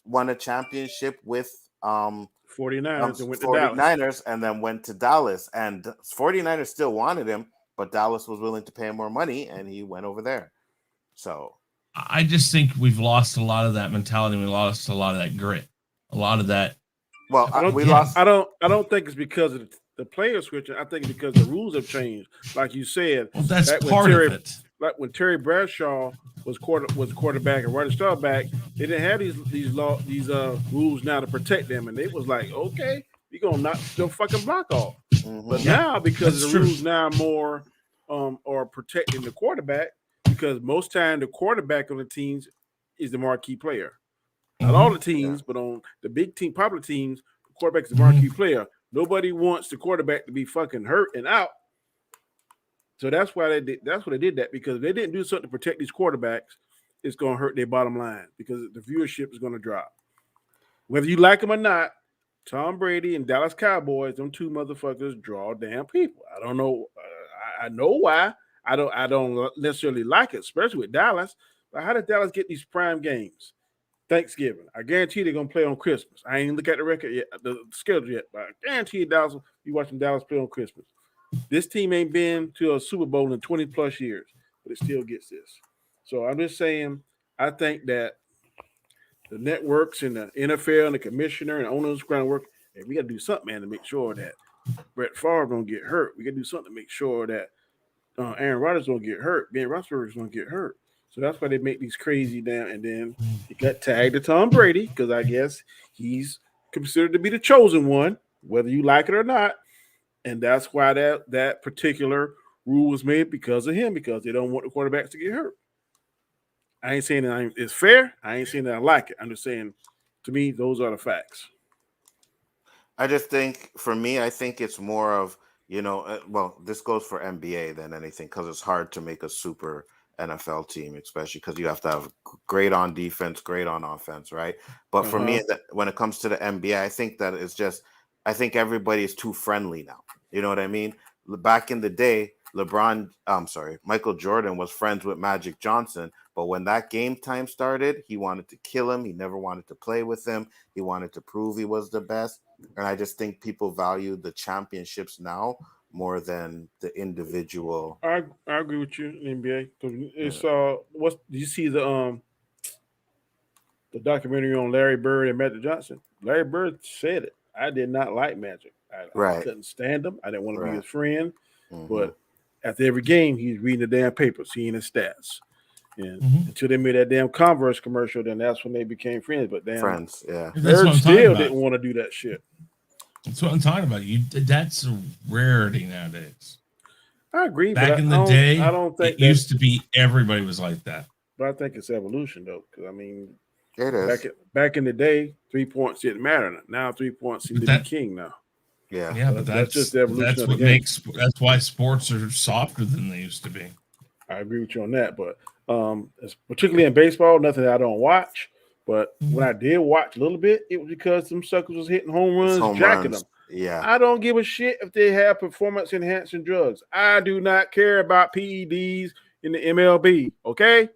won a championship with 49ers and went to 49ers Dallas. And then went to Dallas. And 49ers still wanted him, but Dallas was willing to pay him more money, and he went over there. So I just think we've lost a lot of that mentality. We lost a lot of that grit, a lot of that. Well, I don't think it's because of the player switching. I think it's because the rules have changed. Like you said, that's part of it. like when Terry Bradshaw was quarterback and Roger Staubach, they didn't have these rules now to protect them, and they was like, okay, you're gonna knock your fucking block off. But Yeah, now, because that's the true. rules now more are protecting the quarterback, because most time the quarterback on the teams is the marquee player. Not all the teams, but on the big team, popular teams, the quarterback is the marquee player. Nobody wants the quarterback to be fucking hurt and out. So that's why they did. That's why they did that, because if they didn't do something to protect these quarterbacks, it's going to hurt their bottom line, because the viewership is going to drop. Whether you like them or not, Tom Brady and Dallas Cowboys, them two motherfuckers draw damn people. I don't know. I know why. I don't necessarily like it, especially with Dallas. But how did Dallas get these prime games? Thanksgiving. I guarantee they're gonna play on Christmas. I ain't look at the record yet, the schedule yet, but I guarantee you Dallas, you watching Dallas play on Christmas. This team ain't been to a Super Bowl in 20 plus years, but it still gets this. So I'm just saying, I think that the networks and the NFL and the commissioner and owners groundwork, hey, we got to do something, man, to make sure that Brett Favre don't get hurt. We got to do something to make sure that Aaron Rodgers don't get hurt. Ben Roethlisberger's going to get hurt. So that's why they make these crazy down. And then it got tagged to Tom Brady, because I guess he's considered to be the chosen one, whether you like it or not. And that's why that particular rule was made, because of him, because they don't want the quarterbacks to get hurt. I ain't saying that it's fair. I ain't saying that I like it. I'm just saying, to me, those are the facts. I just think, for me, I think it's more of, well, this goes for NBA than anything, because it's hard to make a super NFL team, especially because you have to have great on defense, great on offense, right? But for me, when it comes to the NBA, I think that it's just, I think everybody is too friendly now. You know what I mean? Back in the day, Michael Jordan was friends with Magic Johnson, but when that game time started, he wanted to kill him. He never wanted to play with him. He wanted to prove he was the best. And I just think people value the championships now more than the individual. I agree with you in the NBA. It's did you see the documentary on Larry Bird and Magic Johnson? Larry Bird said it. I did not like Magic. I couldn't stand him. I didn't want to be his friend. But after every game, he's reading the damn paper, seeing his stats. And until they made that damn Converse commercial, then that's when they became friends. But damn, friends, yeah. Bird still didn't want to do that shit. That's what I'm talking about. That's a rarity nowadays. I agree. Back in the day, I don't think it used to be everybody was like that. But I think it's evolution, though, because I mean, it is. Back in the day, 3 points didn't matter. Now 3 points seem to be king now. Yeah, but that's just the evolution. That's what makes. That's why sports are softer than they used to be. I agree with you on that, but particularly in baseball, nothing that I don't watch. But when I did watch a little bit, it was because some suckers was hitting home runs, jacking them. Yeah, I don't give a shit if they have performance enhancing drugs. I do not care about PEDs in the MLB. Okay,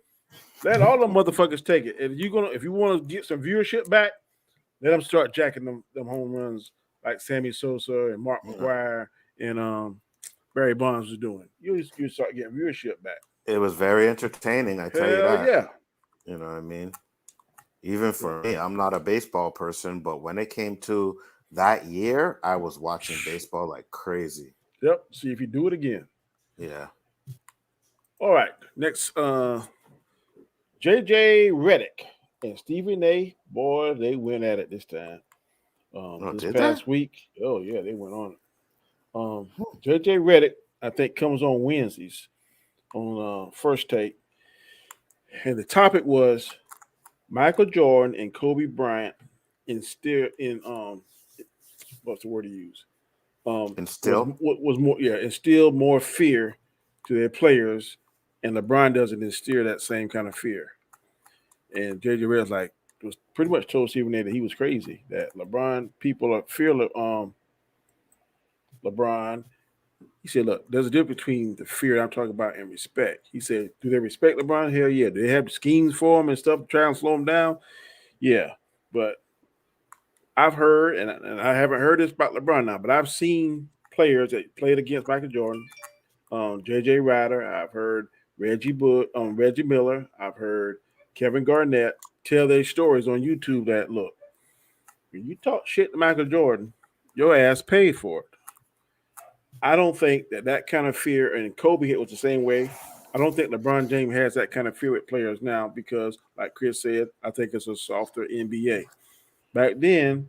let all them motherfuckers take it. If you want to get some viewership back, let them start jacking them home runs like Sammy Sosa and Mark McGwire and Barry Bonds was doing. You start getting viewership back. It was very entertaining, I tell you that. Yeah. You know what I mean? Even for me, I'm not a baseball person, but when it came to that year, I was watching baseball like crazy. Yep. See if you do it again. Yeah. All right. Next, JJ Redick and Stephen A. Boy, they went at it this time. This past week. Oh, yeah, they went on it. JJ Redick, I think, comes on Wednesdays on First Take. And the topic was Michael Jordan and Kobe Bryant instill what's the word to use? Instill instill more fear to their players, and LeBron doesn't instill that same kind of fear. And JJ Redick was pretty much told Stephen A that he was crazy. That people are fear LeBron. He said, look, there's a difference between the fear I'm talking about and respect. He said, do they respect LeBron? Hell yeah. Do they have schemes for him and stuff to try and slow him down? Yeah. But I've heard, and I haven't heard this about LeBron now, but I've seen players that played against Michael Jordan, J.J. Ryder. I've heard Reggie Miller. I've heard Kevin Garnett tell their stories on YouTube that, look, when you talk shit to Michael Jordan, your ass paid for it. I don't think that kind of fear, and Kobe hit was the same way. I don't think LeBron James has that kind of fear with players now because, like Chris said, I think it's a softer NBA. Back then,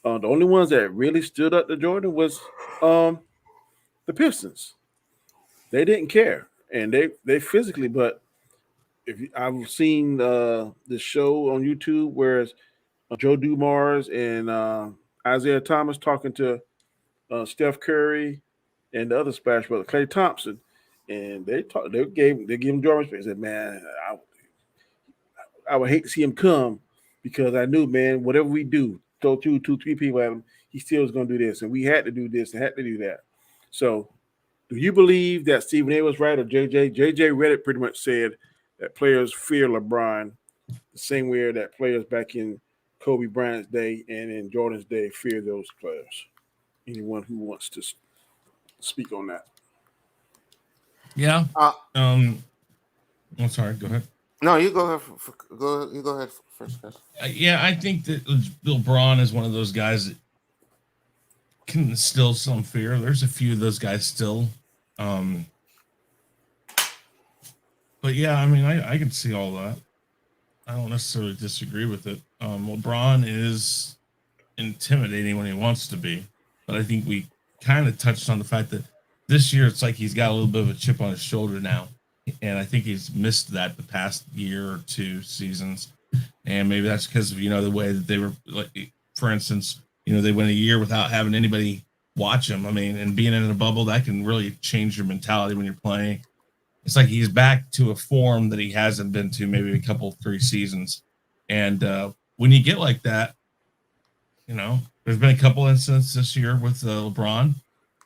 the only ones that really stood up to Jordan was the Pistons. They didn't care, and they physically. But I've seen the show on YouTube where it's Joe Dumars and Isaiah Thomas talking to Steph Curry and the other Splash brother, Klay Thompson, and they give him Jordan respect. They said, "Man, I would hate to see him come because I knew, man, whatever we do, throw two, three people at him, he still was going to do this, and we had to do this and had to do that." So, do you believe that Stephen A. was right or JJ? JJ Reddit pretty much said that players fear LeBron the same way that players back in Kobe Bryant's day and in Jordan's day fear those players. Anyone who wants to speak on that? Yeah. I'm sorry. Go ahead. No, you go ahead. You go ahead first, Chris. Yeah, I think that LeBron is one of those guys that can instill some fear. There's a few of those guys still. But yeah, I mean, I can see all that. I don't necessarily disagree with it. LeBron is intimidating when he wants to be, but I think we kind of touched on the fact that this year it's like he's got a little bit of a chip on his shoulder now, and I think he's missed that the past year or two seasons, and maybe that's because of the way that they were. Like, for instance, they went a year without having anybody watch them. I mean, and being in a bubble that can really change your mentality when you're playing. It's like he's back to a form that he hasn't been to maybe a couple, 3 seasons. And when you get like that, there's been a couple incidents this year with LeBron.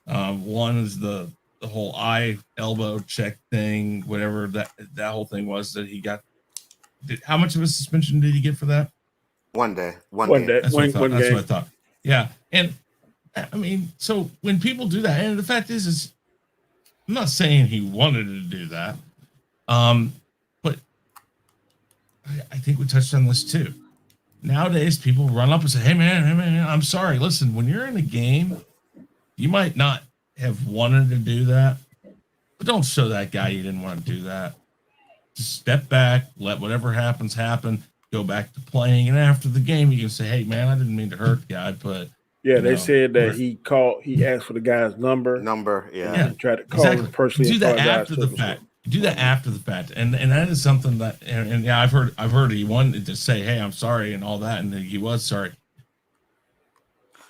One is the whole eye elbow check thing, whatever that whole thing was that he got. How much of a suspension did he get for that? One day. That's what I thought. Yeah. And I mean, so when people do that, and the fact is I'm not saying he wanted to do that. But I think we touched on this too. Nowadays, people run up and say, hey man, I'm sorry. Listen, when you're in a game, you might not have wanted to do that, but don't show that guy you didn't want to do that. Just step back, let whatever happens happen, go back to playing. And after the game, you can say, hey man, I didn't mean to hurt the guy, but yeah, they said that he asked for the guy's number. Yeah. And tried to call him personally. Do that after the fact. Do that after the fact, and that is something that, and yeah, I've heard he wanted to say, hey, I'm sorry, and all that, and he was sorry.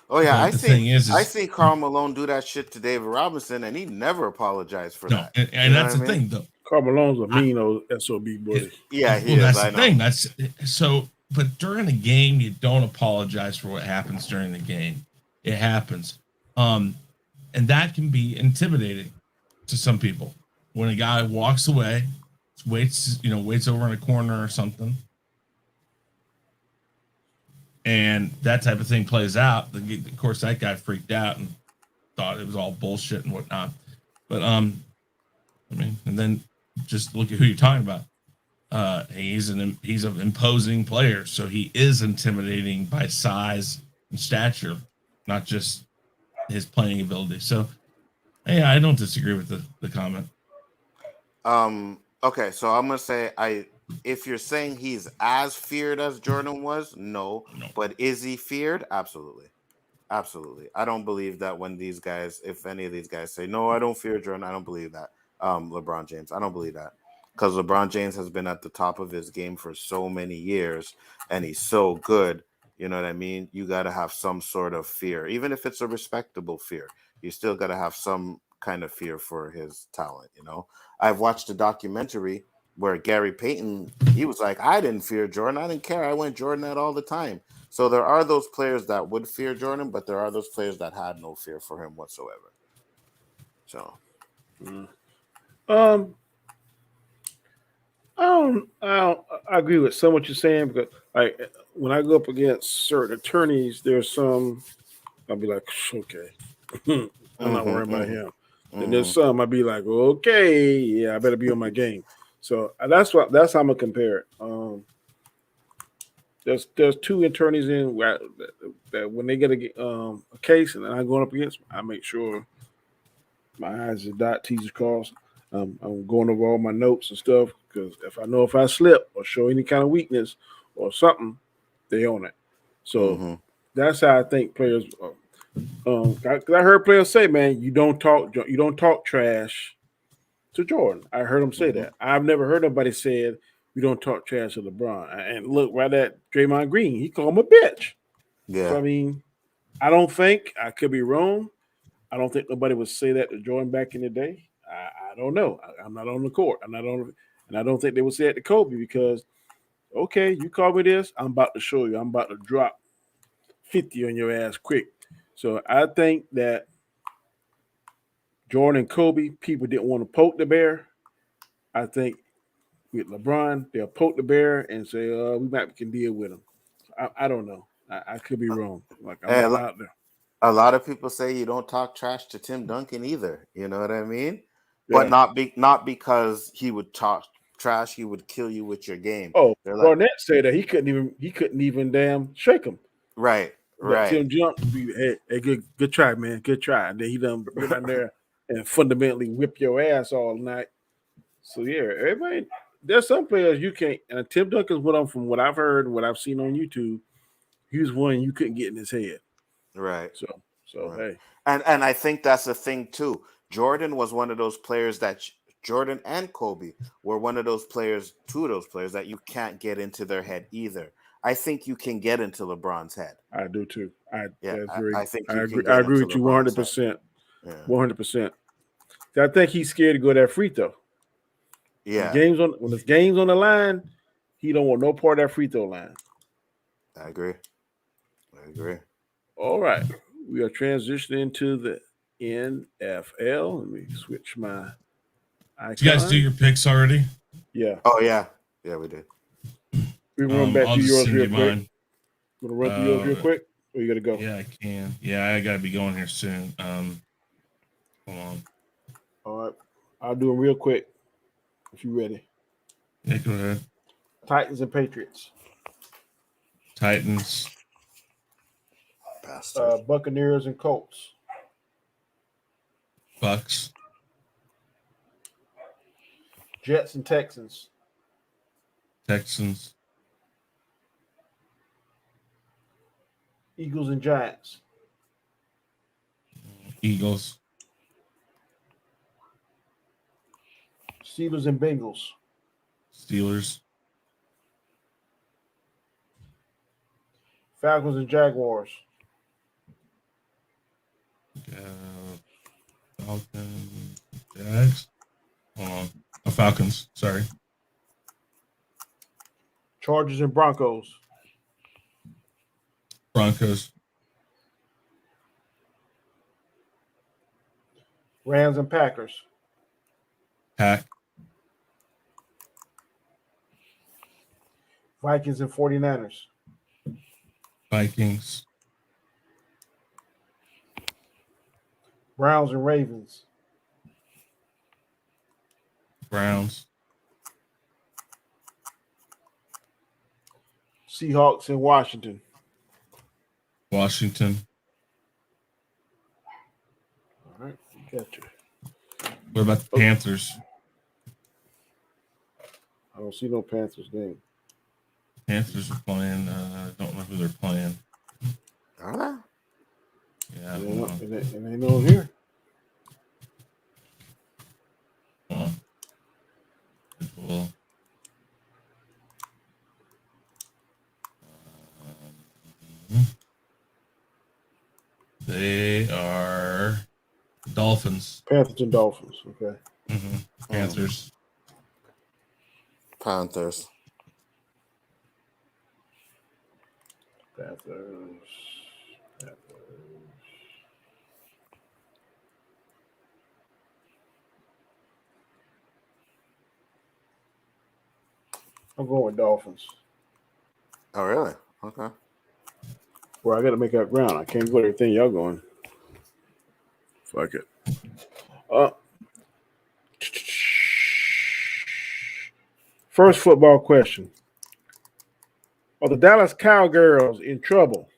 Oh yeah, I see Karl Malone do that shit to David Robinson, and he never apologized for that. And that's the thing, though. Karl Malone's a mean old SOB boy. Yeah, he is. That's the thing. That's so. But during the game, you don't apologize for what happens during the game. It happens, and that can be intimidating to some people. When a guy walks away, waits over in a corner or something, and that type of thing plays out, of course, that guy freaked out and thought it was all bullshit and whatnot. But I mean, and then just look at who you're talking about. He's an imposing player, so he is intimidating by size and stature, not just his playing ability. So, yeah, I don't disagree with the comment. Okay, so I'm gonna say if you're saying he's as feared as Jordan was, no. But is he feared? Absolutely. I don't believe that when these guys, if any of these guys say, no, I don't fear Jordan, I don't believe that. LeBron James, I don't believe that. Because LeBron James has been at the top of his game for so many years and he's so good, you know what I mean? You gotta have some sort of fear. Even if it's a respectable fear, you still gotta have some kind of fear for his talent, I've watched a documentary where Gary Payton, he was like, I didn't fear Jordan. I didn't care. I went Jordan at all the time. So there are those players that would fear Jordan, but there are those players that had no fear for him whatsoever. So, I agree with some of what you're saying because when I go up against certain attorneys, there's some I'll be like, okay, I'm not worried about him. And there's some I'd be like, okay, yeah, I better be on my game. So that's how I'm gonna compare it. There's 2 attorneys in that when they get a case and I'm going up against them, I make sure my I's are dot, T's are crossed. I'm going over all my notes and stuff because if I slip or show any kind of weakness or something, they own it. So Mm-hmm. that's how I think players. 'Cause I heard players say, "Man, you don't talk trash to Jordan." I heard him say Mm-hmm. that. I've never heard nobody said we don't talk trash to LeBron. And look, right at Draymond Green, he called him a bitch. Yeah. So I mean, I don't think I could be wrong. I don't think nobody would say that to Jordan back in the day. I don't know. I'm not on the court. I'm not on, and I don't think they would say it to Kobe because okay, you call me this, I'm about to show you. I'm about to drop 50 on your ass quick. So I think that Jordan and Kobe, people didn't want to poke the bear. I think with LeBron, they'll poke the bear and say, we might can deal with him. I don't know. I could be wrong. Like I'm Hey, not out there. a lot of people say you don't talk trash to Tim Duncan either. You know what I mean? But Yeah. not because he would talk trash. He would kill you with your game. Oh, They're like, Garnett said that he couldn't even damn shake him. right, Let right, Tim jump. Hey, good try, man. Good try. And then he done get down there and fundamentally whip your ass all night. So yeah, everybody. There's some players you can't. And Tim Duncan's one of them. From what I've heard and what I've seen on YouTube, he was one you couldn't get in his head. right, So right. hey, And I think that's the thing too. Jordan was one of those players that Jordan and Kobe were one of those players, two of those players that you can't get into their head either. I think you can get into LeBron's head. I do too. Yeah, That's very. I think I you agree. can I get agree into with you 100 LeBron's head. percent. Yeah, 100%. I think he's scared to go that free throw. yeah, When the game's on the line, he don't want no part of that free throw line. I agree. I agree. All right, we are transitioning to the NFL. Let me switch my icon. Did you guys do your picks already? Yeah, Oh yeah, yeah, we did. we can run back I'll through just yours send real you quick. mine. Want to run through yours real quick, or you got to go? Yeah, I can. Yeah, I gotta be going here soon. Hold on. All right, I'll do them real quick if you ready. Yeah, go ahead. Titans and Patriots. Titans, Bastard. Buccaneers and Colts. Bucks, Jets and Texans. Texans, Eagles and Giants. Eagles, Steelers and Bengals. Steelers, Falcons and Jaguars. Falcons, Jags. Hold on. Oh, Falcons. Sorry. Chargers and Broncos. Broncos, Rams and Packers. Pack, Vikings and 49ers. Vikings, Browns and Ravens. Browns, Seahawks and Washington. Washington. All right, gotcha. What about the Panthers? I don't see no Panthers game. Panthers are playing. I don't know who they're playing. Are they? Yeah, It hold on. ain't no here. Hold on. Cool. They are Dolphins. Panthers and Dolphins. Okay. Panthers. Panthers. Panthers. I'm going with Dolphins. Oh really? Okay. Well, I got to make up ground. I can't go to everything y'all going. Fuck it. First football question. Are the Dallas Cowgirls in trouble?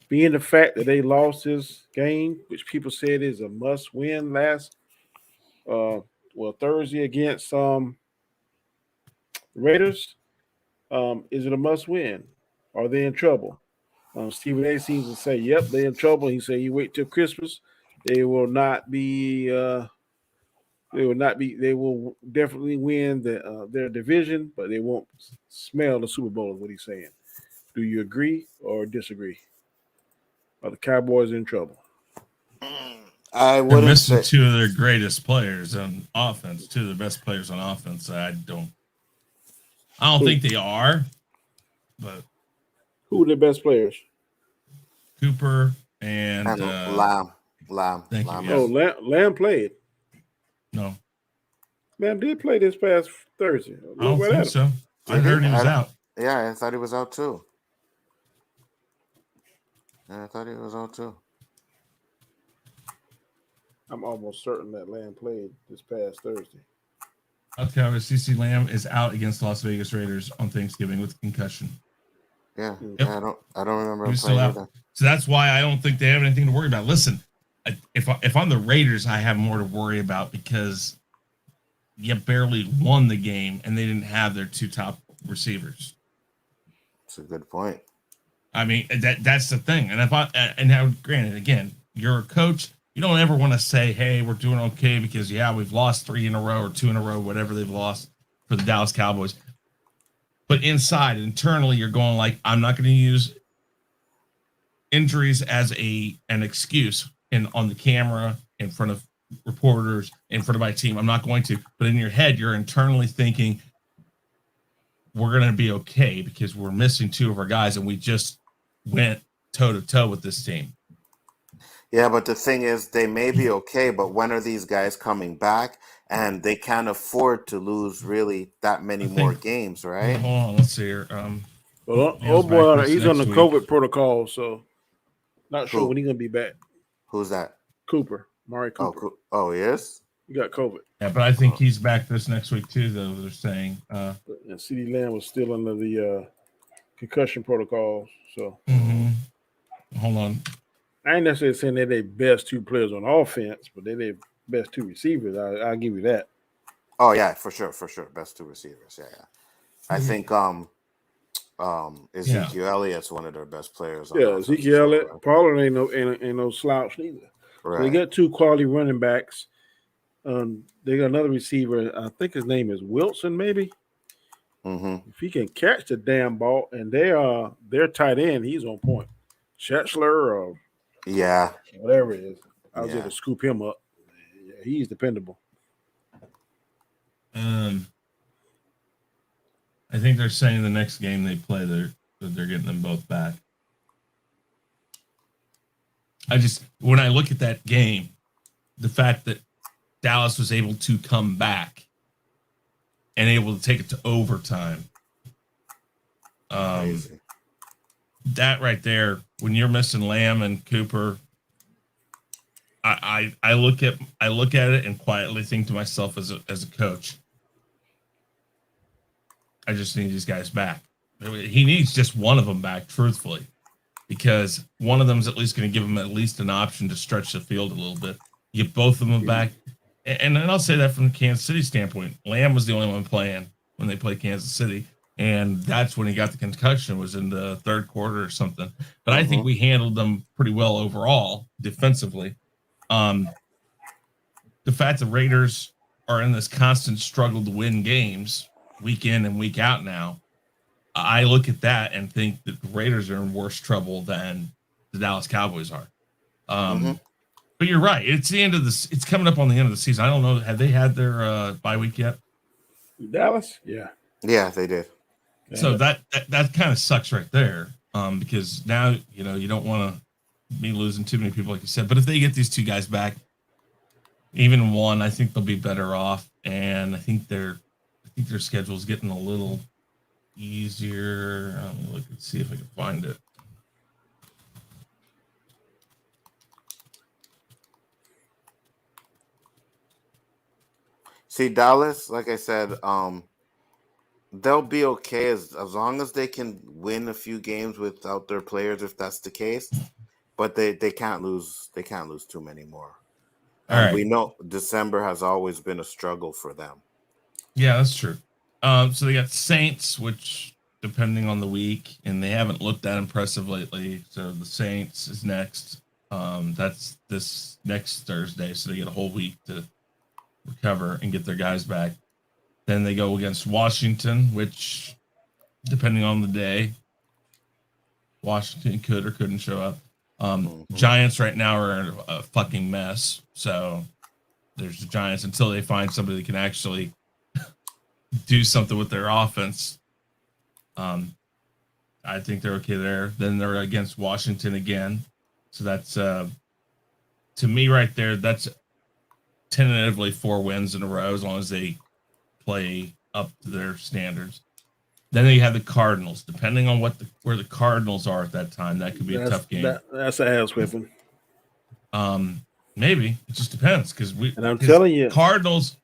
Being the fact that they lost this game, which people said is a must-win last Thursday against Raiders. Is it a must win? Are they in trouble? Stephen A. seems to say, "Yep, they're in trouble." He said, "You wait till Christmas, they will not be. They will not be. They will definitely win their division, but they won't smell the Super Bowl." Is what he's saying. Do you agree or disagree? Are the Cowboys in trouble? I They're wouldn't missing say. two of their greatest players on offense, two of the best players on offense. I don't think they are, but Who are the best players? Cooper and And Lamb. thank you. Lamb. Yeah. Oh, Lamb played. No, Lamb did play this past Thursday. I don't think so. I Did he? heard he was out. Yeah, I thought he was out too. Yeah, I thought he was out too. I'm almost certain that Lamb played this past Thursday. South Carolina CC Lamb is out against the Las Vegas Raiders on Thanksgiving with concussion. Yeah, Yep. I don't remember He him was still playing out. either. So that's why I don't think they have anything to worry about. Listen, if I'm the Raiders, I have more to worry about because you barely won the game and they didn't have their two top receivers. That's a good point. I mean, that's the thing. And now, granted, again, you're a coach. You don't ever want to say, "Hey, we're doing okay," because we've lost 3 in a row or 2 in a row, whatever they've lost for the Dallas Cowboys. But internally, you're going like, "I'm not going to use injuries as an excuse on the camera, in front of reporters, in front of my team. I'm not going to." But in your head, you're internally thinking, "We're going to be okay because we're missing 2 of our guys, and we just went toe to toe with this team." Yeah, but the thing is, they may be okay, but when are these guys coming back? And they can't afford to lose really that many more games, right? Hold on, let's see here. Well, Neil's boy, back he's on the next week. COVID protocol, so not sure Who? when he's gonna be back. Who's that? Cooper, Mari Oh, Cooper. oh, he is? He got COVID. Yeah, but I think he's back this next week too, though, they're saying. And CeeDee Lamb was still under the concussion protocol. So Hold on. I ain't necessarily saying they're their best 2 players on offense, but they're their best 2 receivers. I'll give you that. Oh, yeah, for sure. Best 2 receivers. Yeah. I think Ezekiel Elliott's one of their best players. Yeah, Ezekiel Elliott. Pollard ain't no slouch neither. Right. So they got 2 quality running backs. They got another receiver. I think his name is Wilson, maybe. Mm-hmm. If he can catch the damn ball, and their tight end, he's on point. Shetchler or whatever it is. I was able to scoop him up. Yeah, he's dependable. I think they're saying the next game they play, they're getting them both back. When I look at that game, the fact that Dallas was able to come back and able to take it to overtime, that right there, when you're missing Lamb and Cooper, I look at it and quietly think to myself as a coach, I just need these guys back. He needs just one of them back, truthfully, because one of them is at least going to give him at least an option to stretch the field a little bit. You get both of them back, and I'll say that from the Kansas City standpoint. Lamb was the only one playing when they played Kansas City, and that's when he got the concussion, was in the 3rd quarter or something. But I think we handled them pretty well overall defensively. The fact the Raiders are in this constant struggle to win games week in and week out now, I look at that and think that the Raiders are in worse trouble than the Dallas Cowboys are. But you're right. It's the end of this. It's coming up on the end of the season. I don't know. Have they had their bye week yet? Dallas? Yeah. Yeah, they did. So that kind of sucks right there. Because now, you don't want to be losing too many people, like you said. But if they get these 2 guys back, even one, I think they'll be better off. And I think their schedule is getting a little easier. Let me look and see if I can find it. See, Dallas, like I said, they'll be okay as long as they can win a few games without their players, if that's the case. But they can't lose. They can't lose too many more. All And right. we know December has always been a struggle for them. Yeah, that's true. So they got Saints, which depending on the week, and they haven't looked that impressive lately. So the Saints is next. That's this next Thursday, so they get a whole week to recover and get their guys back. Then they go against Washington, which depending on the day, Washington could or couldn't show up. Giants right now are in a fucking mess. So there's the Giants until they find somebody that can actually do something with their offense. I think they're okay there. Then they're against Washington again. So that's to me right there, that's tentatively 4 wins in a row as long as they play up to their standards. Then they have the Cardinals. Depending on where the Cardinals are at that time, that could be a tough game. That's an ass whipping. Maybe it just depends because I'm telling you, Cardinals.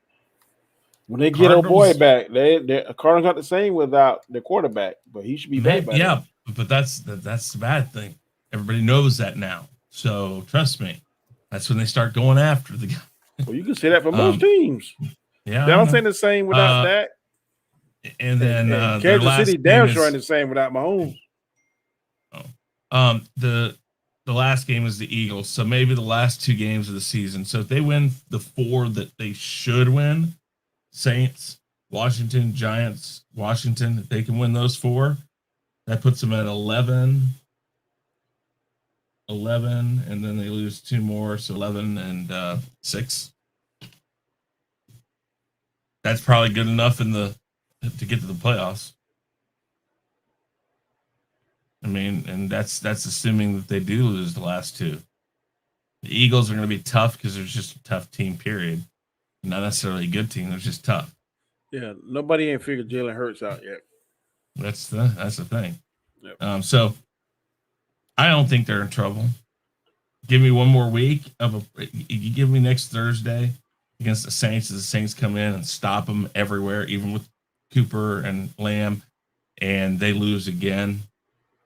When they get a boy back, they Cardinals got the same without the quarterback, but he should be back. Yeah, but that's the bad thing. Everybody knows that now. So trust me, that's when they start going after the guy. Well, you can say that for most teams. Yeah, They're not saying the same without that. And then Kansas City damn sure ain't the same without Mahomes. The last game is the Eagles, so maybe the last 2 games of the season. So if they win the 4 that they should win, Saints, Washington, Giants, Washington, if they can win those 4, that puts them at 11, and then they lose 2 more, so 11 and 6. That's probably good enough to get to the playoffs. I mean, and that's assuming that they do lose the last 2. The Eagles are going to be tough because they're just a tough team, period. Not necessarily a good team. They're just tough. Yeah, nobody ain't figured Jalen Hurts out yet. That's the thing. Yep. So I don't think they're in trouble. Give me one more week you give me next Thursday against the Saints as the Saints come in and stop them everywhere, even with Cooper and Lamb, and they lose again,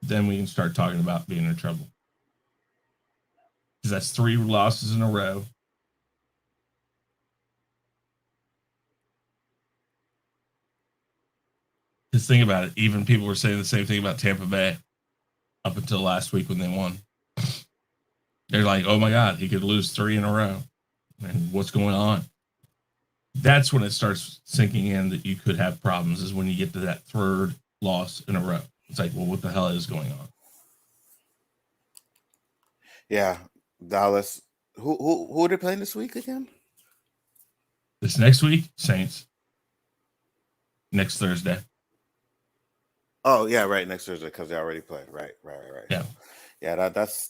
then we can start talking about being in trouble. Because that's 3 losses in a row. Just think about it. Even people were saying the same thing about Tampa Bay up until last week when they won. They're like, oh my God, he could lose 3 in a row. And what's going on? That's when it starts sinking in that you could have problems, is when you get to that 3rd loss in a row. It's like, well, what the hell is going on? Yeah, Dallas. Who are they playing this week again? This next week, Saints. Next Thursday. Oh yeah, right. Next Thursday because they already played. Right. Yeah, that's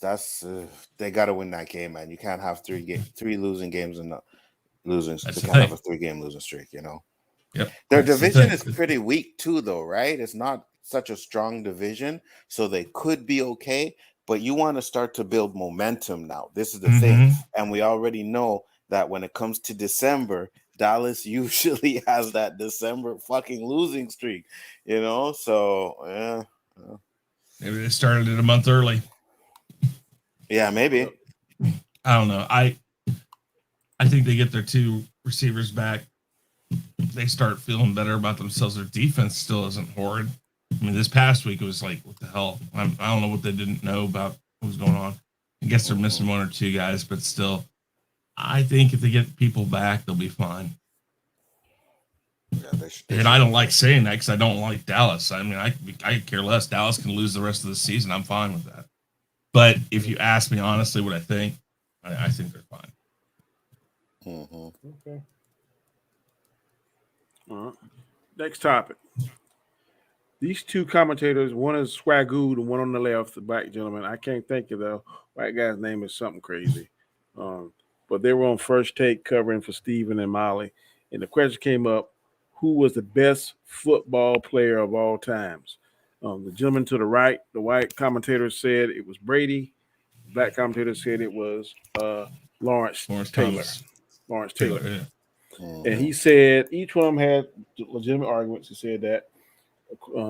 they got to win that game, man. You can't have 3 losing games and losing. They can't have a 3-game losing streak. You know. Yep. Their division is pretty weak too, though, right? It's not such a strong division, so they could be okay. But you want to start to build momentum now. This is the thing, and we already know that when it comes to December, Dallas usually has that December fucking losing streak, you know? So, yeah. Maybe they started it a month early. Yeah, maybe. I don't know. I think they get their 2 receivers back. They start feeling better about themselves. Their defense still isn't horrid. I mean, this past week it was like, what the hell? I don't know what they didn't know about what was going on. I guess they're missing 1 or 2 guys, but still, I think if they get people back, they'll be fine. Yeah, and I don't like saying that because I don't like Dallas. I mean, I care less. Dallas can lose the rest of the season. I'm fine with that. But if you ask me honestly what I think they're fine. Okay. All right. Next topic. These 2 commentators, one is Swagoo, the one on the left, the black gentleman. I can't think of the white guy's name. Is something crazy. But they were on First Take covering for Steven and Molly. And the question came up, who was the best football player of all times? The gentleman to the right, the white commentator said it was Brady. The black commentator said it was Lawrence Taylor. Lawrence Taylor. Yeah. And he said each one of them had legitimate arguments. He said that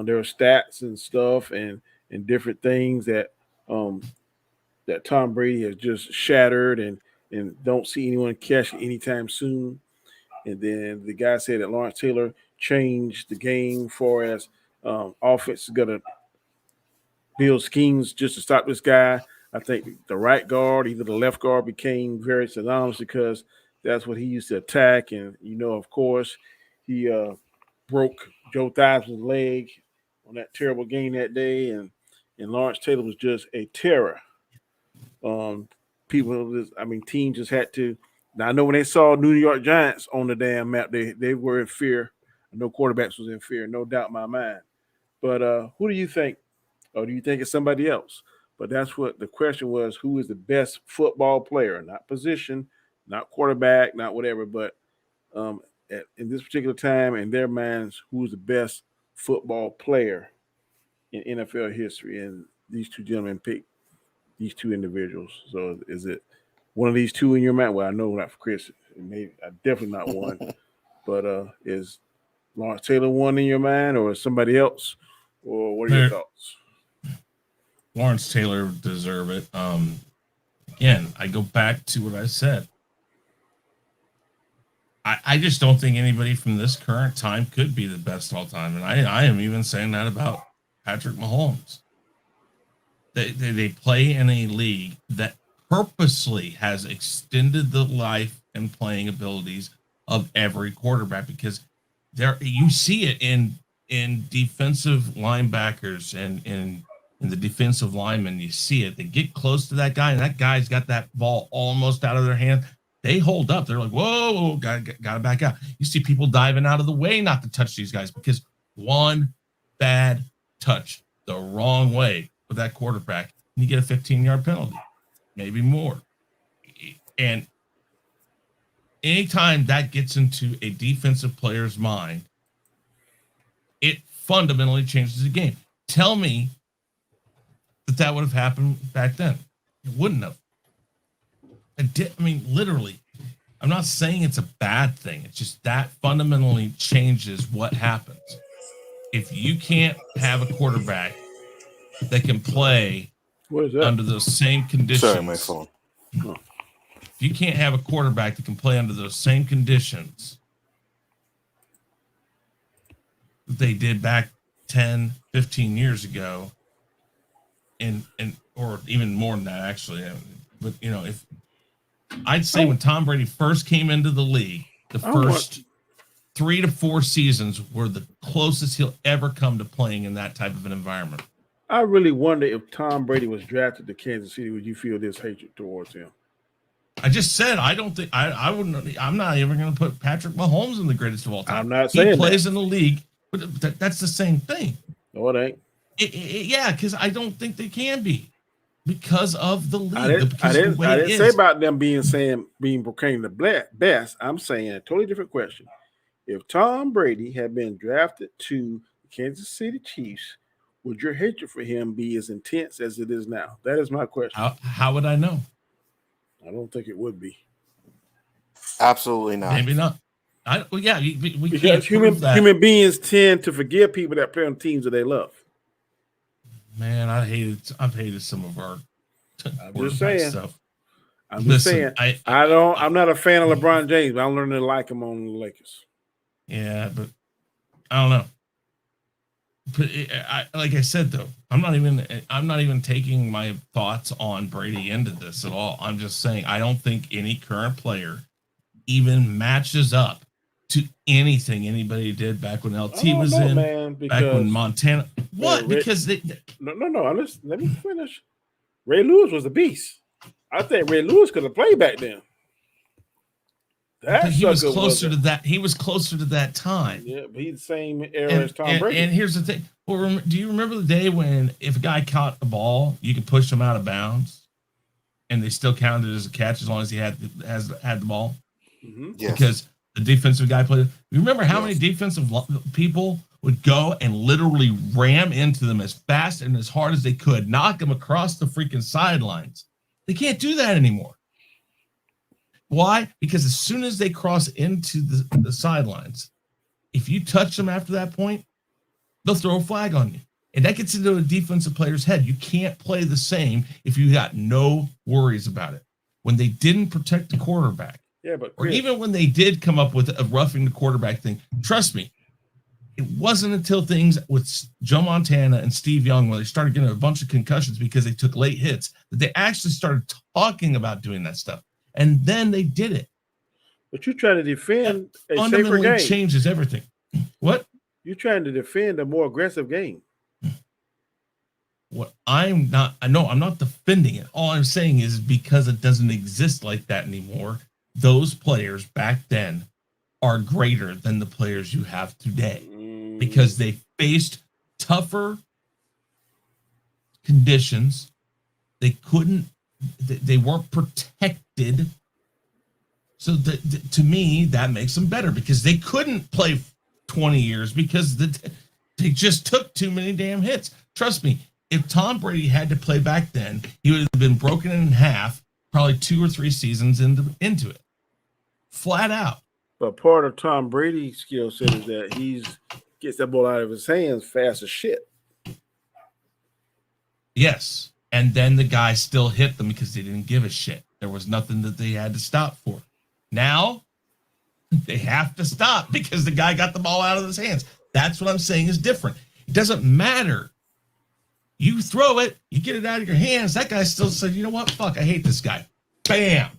there are stats and stuff and different things that that Tom Brady has just shattered, and and don't see anyone catch it anytime soon. And then the guy said that Lawrence Taylor changed the game for as offense is going to build schemes just to stop this guy. I think the right guard, either the left guard, became very synonymous because that's what he used to attack. And, of course, he broke Joe Theismann's leg on that terrible game that day. And Lawrence Taylor was just a terror. Teams just had to. Now, I know when they saw New York Giants on the damn map, they were in fear. No quarterbacks was in fear, no doubt in my mind. But who do you think? Or do you think it's somebody else? But that's what the question was: who is the best football player? Not position, not quarterback, not whatever. But in this particular time, in their minds, who is the best football player in NFL history? And these two gentlemen picked these two individuals. So is it one of these two in your mind? Well, I know not for Chris. Maybe definitely not one. But is Lawrence Taylor one in your mind, or is somebody else? Or what are your thoughts? Lawrence Taylor deserve it. Again, I go back to what I said. I just don't think anybody from this current time could be the best all time. And I am even saying that about Patrick Mahomes. They play in a league that purposely has extended the life and playing abilities of every quarterback, because you see it in defensive linebackers and in the defensive linemen. You see it. They get close to that guy, and that guy's got that ball almost out of their hand. They hold up. They're like, whoa, got to back out. You see people diving out of the way not to touch these guys because one bad touch the wrong way with that quarterback, and you get a 15-yard penalty, maybe more. And anytime that gets into a defensive player's mind, it fundamentally changes the game. Tell me that would have happened back then. It wouldn't have. Literally, I'm not saying it's a bad thing. It's just that fundamentally changes what happens. If you can't have a quarterback that can play under those same conditions. Sorry, my phone. If you can't have a quarterback that can play under those same conditions that they did back 10, 15 years ago, and or even more than that, actually. But, if I'd say when Tom Brady first came into the league, the first 3 to 4 seasons were the closest he'll ever come to playing in that type of an environment. I really wonder if Tom Brady was drafted to Kansas City, would you feel this hatred towards him? I just said I don't think I wouldn't. I'm not even going to put Patrick Mahomes in the greatest of all time. I'm not saying he plays in the league, but that's the same thing. No, it ain't. Yeah, because I don't think they can be because of the league. I didn't say about them being proclaimed the best. I'm saying a totally different question. If Tom Brady had been drafted to the Kansas City Chiefs, would your hatred for him be as intense as it is now? That is my question. How would I know? I don't think it would be. Absolutely not. Maybe not. We because can't human beings tend to forgive people that play on teams that they love. Man, I've hated some of our. I'm just saying. Stuff. I'm just saying. I'm not a fan of LeBron James, but I'm learning to like him on the Lakers. Yeah, but I don't know. But like I said, though, I'm not even taking my thoughts on Brady into this at all. I'm just saying I don't think any current player even matches up to anything anybody did back when LT was in. Man, back when Montana. What? Because no. Let me finish. Ray Lewis was a beast. I think Ray Lewis could have played back then. He was closer to that. He was closer to that time. Yeah, but he's the same era as Tom Brady. And here's the thing. Well, do you remember the day when if a guy caught the ball, you could push him out of bounds, and they still counted it as a catch as long as he had the ball? Mm-hmm. Yes. Because the defensive guy played. You remember how many defensive people would go and literally ram into them as fast and as hard as they could, knock them across the freaking sidelines? They can't do that anymore. Why? Because as soon as they cross into the sidelines, if you touch them after that point, they'll throw a flag on you. And that gets into a defensive player's head. You can't play the same if you got no worries about it. when they didn't protect the quarterback, Yeah, but or Chris, even when they did come up with a roughing the quarterback thing, trust me, it wasn't until things with Joe Montana and Steve Young, when they started getting a bunch of concussions because they took late hits, that they actually started talking about doing that stuff. And then they did it. but you're trying to defend That a safer fundamentally game. changes everything. What? You're trying to defend a more aggressive game. What I'm not defending it. All I'm saying is because it doesn't exist like that anymore, those players back then are greater than the players you have today because they faced tougher conditions. They weren't protected. So to me, that makes them better because they couldn't play 20 years because they just took too many damn hits. Trust me, if Tom Brady had to play back then, he would have been broken in half, probably 2 or 3 seasons into it. Flat out. But part of Tom Brady's skill set is that he gets that ball out of his hands fast as shit. Yes. And then the guy still hit them because they didn't give a shit. There was nothing that they had to stop for. Now, they have to stop because the guy got the ball out of his hands. That's what I'm saying is different. It doesn't matter. You throw it, you get it out of your hands. That guy still said, you know what? Fuck, I hate this guy. Bam.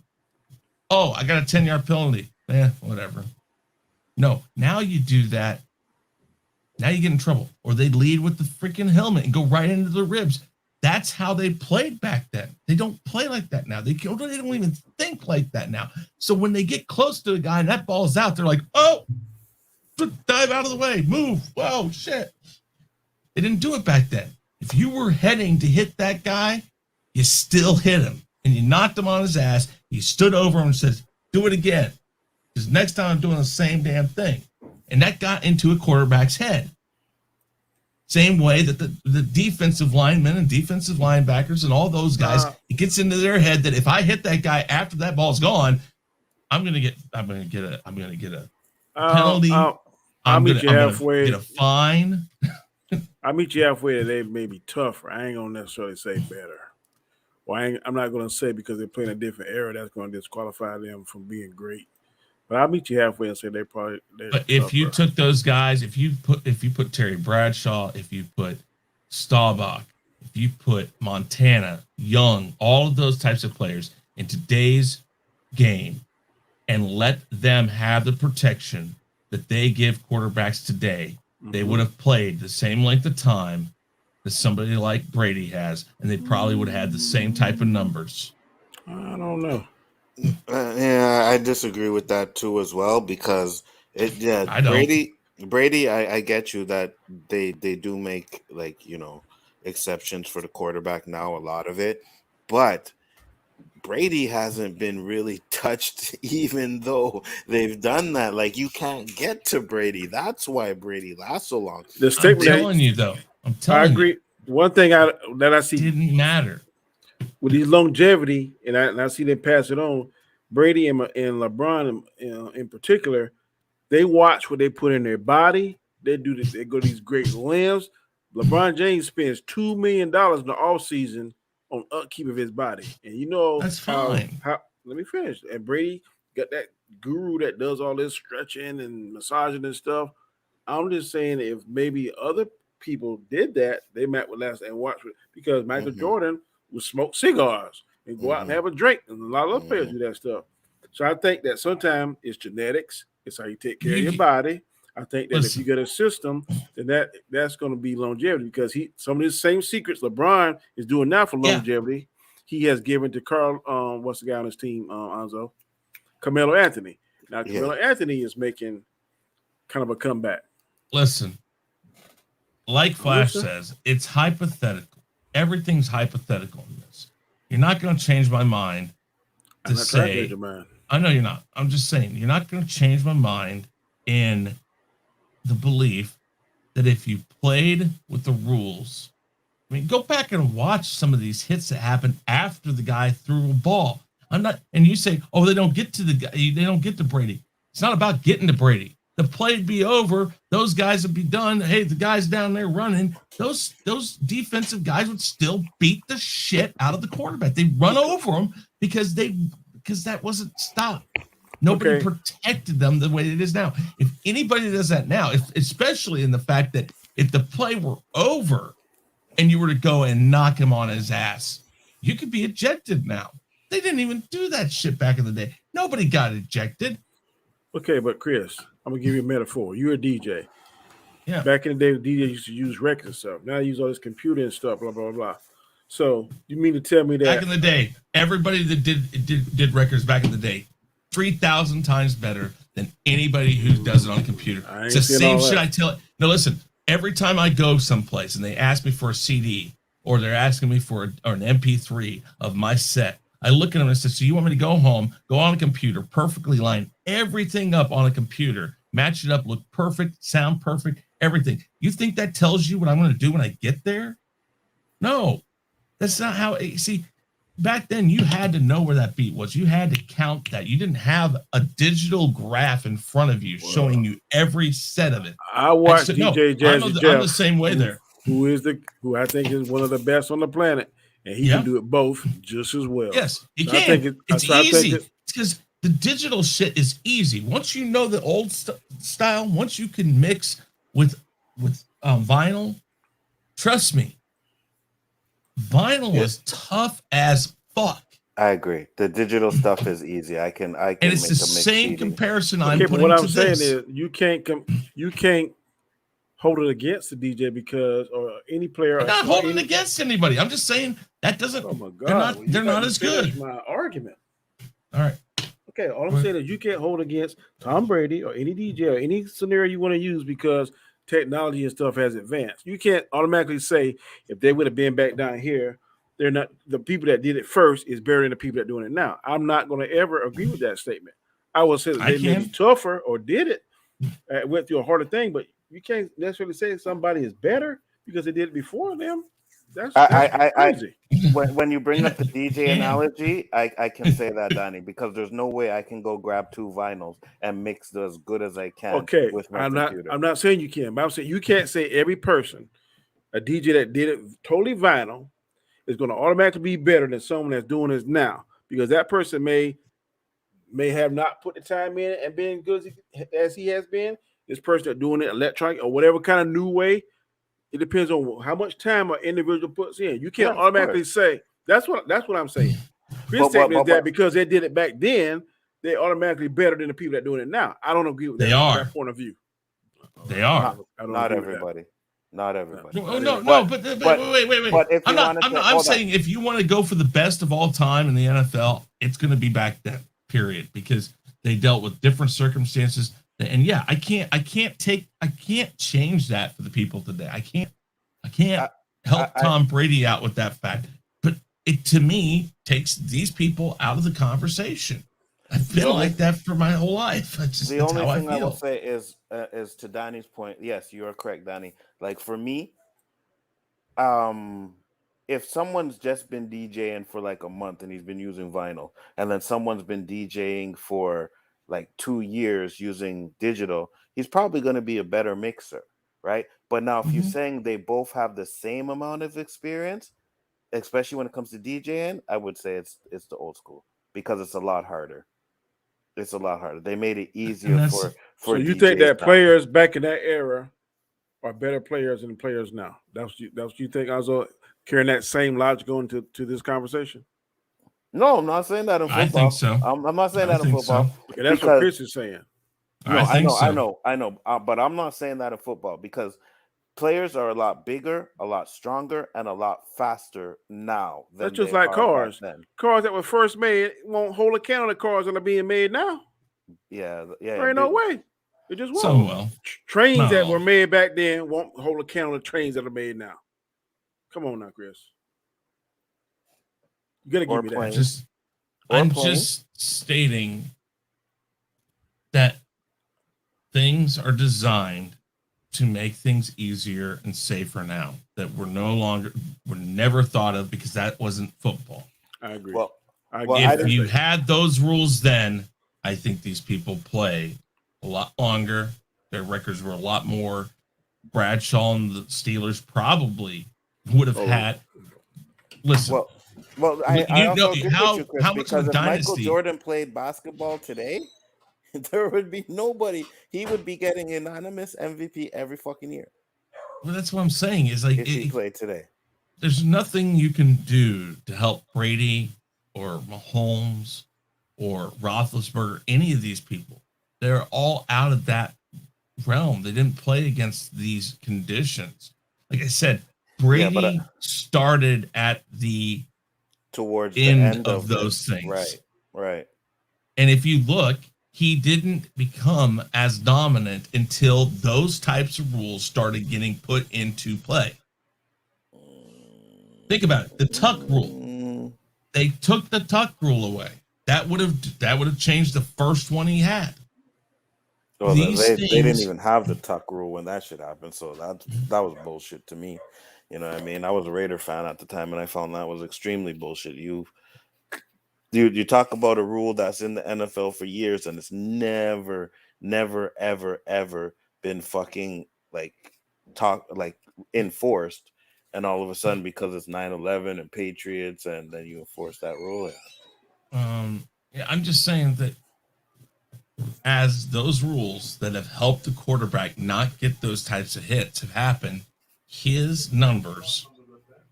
Oh, I got a 10-yard penalty. Whatever. No, now you do that. Now you get in trouble. Or they lead with the freaking helmet and go right into the ribs. That's how they played back then. They don't play like that now. They don't even think like that now. So when they get close to a guy and that ball's out, they're like, oh, dive out of the way. Move. Whoa, shit. They didn't do it back then. If you were heading to hit that guy, you still hit him. And you knocked him on his ass. You stood over him and said, do it again. Because next time I'm doing the same damn thing. And that got into a quarterback's head. Same way that the defensive linemen and defensive linebackers and all those guys, it gets into their head that if I hit that guy after that ball's gone, I'm gonna get a penalty. I'll meet you halfway. Get a fine. I'll meet you halfway that they may be tougher. I ain't gonna necessarily say better. Well, I'm not gonna say because they're playing a different era that's gonna disqualify them from being great. But I'll meet you halfway and say they're But tougher. if you took those guys, if you put Terry Bradshaw, if you put Staubach, if you put Montana, Young, all of those types of players in today's game and let them have the protection that they give quarterbacks today, they would have played the same length of time that somebody like Brady has, and they probably would have had the same type of numbers. I don't know. Yeah, I disagree with that too as well because Brady, I get you that they do make exceptions for the quarterback now, a lot of it, but Brady hasn't been really touched even though they've done that. Like, you can't get to Brady. That's why Brady lasts so long. I'm telling you, though. I agree. One thing that I see didn't matter with his longevity, and I see them pass it on. Brady and LeBron in particular, they watch what they put in their body. They do this. They go to these great limbs. LeBron James spends $2 million in the offseason on upkeep of his body, and you know that's fine. How let me finish. And Brady got that guru that does all this stretching and massaging and stuff. I'm just saying, if maybe other people did that, they might would last and watch it, because Michael Jordan would smoke cigars and go out and have a drink, and a lot of other players do that stuff. So I think that sometimes it's genetics. It's how you take care of your body. I think that if you get a system, then that's going to be longevity, because some of the same secrets LeBron is doing now for longevity, he has given to Carl. What's the guy on his team? Anzo, Carmelo Anthony. Now Carmelo Anthony is making kind of a comeback. Listen, like Flash says, it's hypothetical. Everything's hypothetical in this. You're not going to change my mind to say. I know you're not. I'm just saying you're not going to change my mind in the belief that if you played with the rules, I mean, go back and watch some of these hits that happen after the guy threw a ball. And you say, oh, they don't get to the guy, they don't get to Brady. It's not about getting to Brady. The play'd be over. Those guys would be done. Hey, the guys down there running. Those defensive guys would still beat the shit out of the quarterback. They run over them because they because that wasn't stopped. Nobody protected them the way it is now. If anybody does that now, especially in the fact that if the play were over and you were to go and knock him on his ass, you could be ejected now. They didn't even do that shit back in the day. Nobody got ejected. Okay, but Chris, I'm gonna give you a metaphor. You're a DJ. Yeah. Back in the day, DJs used to use records and stuff. Now they use all this computer and stuff, blah blah blah. So you mean to tell me that back in the day, everybody that did records back in the day, 3,000 times better than anybody who does it on a computer. It's the same shit I tell it. No, listen. Every time I go someplace and they ask me for a CD or they're asking me for an MP3 of my set, I look at them and say, so you want me to go home, go on a computer, perfectly line everything up on a computer, match it up, look perfect, sound perfect, everything. You think that tells you what I'm going to do when I get there? No, that's not how. See, back then you had to know where that beat was. You had to count that. You didn't have a digital graph in front of you showing you every set of it. I watched DJ Jazzy Jeff. I'm the same way there. Who I think is one of the best on the planet, and he can do it both just as well. Yes, he can. It's easy. It's because the digital shit is easy. Once you know the old style, once you can mix with vinyl, trust me, vinyl is tough as fuck. I agree. The digital stuff is easy. I can. And it's the same comparison I'm putting what I'm to saying this. is you can't hold it against the DJ because or any player. I'm not holding it against anybody. I'm just saying that doesn't. Oh my God! They're not as good. My argument. All right. Okay, all I'm saying is you can't hold against Tom Brady or any DJ or any scenario you want to use because technology and stuff has advanced. You can't automatically say if they would have been back down here, they're not the people that did it first is better than the people that are doing it now. I'm not going to ever agree with that statement. I will say that they may be tougher or did it, went through a harder thing, but you can't necessarily say somebody is better because they did it before them. That's crazy. When you bring up the DJ analogy, I can say that, Donnie, because there's no way I can go grab 2 vinyls and mix as good as I can. Okay, with my computer. I'm not saying you can, but I'm saying you can't say every person, a DJ that did it totally vinyl, is going to automatically be better than someone that's doing this now because that person may have not put the time in and been good as he has been. This person that's doing it electronic or whatever kind of new way. It depends on how much time an individual puts in. You can't automatically say that's what I'm saying. Chris statement is that because they did it back then, they're automatically better than the people that are doing it now. I don't agree with that point of view. They are. Not everybody. Not everybody. No, but wait. I'm saying if you want to go for the best of all time in the NFL, it's going to be back then. Period, because they dealt with different circumstances. And yeah, I can't change that for the people today. I can't help Tom Brady out with that fact. But it to me takes these people out of the conversation. I've been like that for my whole life. The only thing I will say is to Donnie's point. Yes, you are correct, Donnie. Like for me, if someone's just been DJing for like a month and he's been using vinyl, and then someone's been DJing for like 2 years using digital, he's probably going to be a better mixer, right? But now if you're saying they both have the same amount of experience, especially when it comes to DJing, I would say it's the old school because it's a lot harder. It's a lot harder. They made it easier for So you think that players back in that era are better players than players now? That's what you think? I was carrying that same logic going to this conversation. No, I'm not saying that in football. I think so. I'm not saying that in football. Okay, that's what Chris is saying. No, I know. But I'm not saying that in football because players are a lot bigger, a lot stronger, and a lot faster now. That's just like cars. Cars that were first made won't hold account of the cars that are being made now. Yeah. There ain't no way. It just won't. So well. Trains that were made back then won't hold account of the trains that are made now. Come on now, Chris. You gotta give me that. I'm just stating that things are designed to make things easier and safer now that were never thought of because that wasn't football. I agree. If you had those rules then, I think these people play a lot longer. Their records were a lot more. Bradshaw and the Steelers probably would have had. Listen, Well, But I you know also agree with you, Chris, how much of because a if Michael dynasty. Jordan played basketball today, there would be nobody. He would be getting anonymous MVP every fucking year Well, that's what I'm saying. Is like if he played today. there's nothing you can do to help Brady or Mahomes or Roethlisberger, any of these people. They're all out of that realm. They didn't play against these conditions. Like I said, Yeah, but Brady started at the towards the end end of of it, those things. right. And if you look, he didn't become as dominant until those types of rules started getting put into play. Think about it. The tuck rule. Mm, They took the tuck rule away. That would have changed the first one he had. Well, These they didn't things, even have the tuck rule when that shit happened, so that was bullshit to me. You know what I mean? I was a Raider fan at the time, and I found that was extremely bullshit. You talk about a rule that's in the NFL for years, and it's never, ever been fucking enforced, and all of a sudden because it's 9/11 and Patriots, and then you enforce that rule. yeah, I'm just saying that as those rules that have helped the quarterback not get those types of hits have happened, his numbers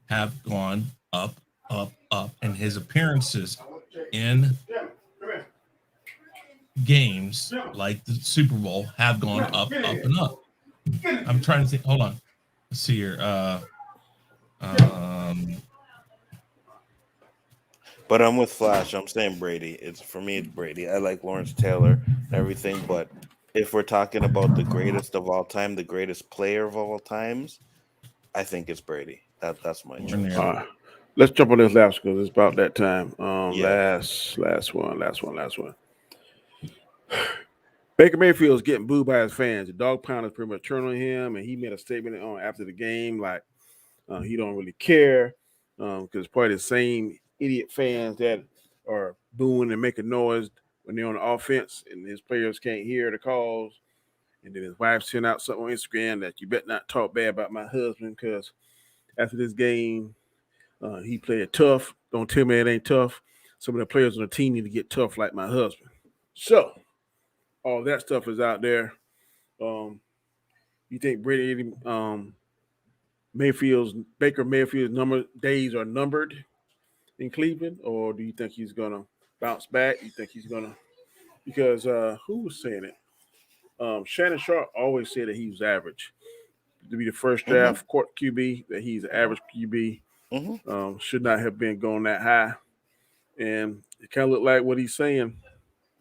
have gone up, and his appearances in games like the Super Bowl have gone up, and up. I'm trying to think. Hold on. Let's see here. But I'm with Flash. I'm saying Brady. It's Brady. I like Lawrence Taylor and everything, but if we're talking about the greatest of all time, the greatest player of all times, I think it's Brady. That's my choice. All right. Let's jump on this last because it's about that time. Yeah. Last one. Baker Mayfield's getting booed by his fans. The dog pound is pretty much turning on him, and he made a statement on after the game like he don't really care because probably the same idiot fans that are booing and making noise when they're on the offense and his players can't hear the calls. And then his wife sent out something on Instagram that you better not talk bad about my husband because after this game, he played tough. Don't tell me it ain't tough. Some of the players on the team need to get tough like my husband. So all that stuff is out there. You think Baker Mayfield's days are numbered in Cleveland, or do you think he's gonna bounce back? You think he's gonna because who was saying it? Shannon Sharp always said that he was average. To be the first draft court QB, that he's an average QB. Should not have been going that high. And it kind of looked like what he's saying.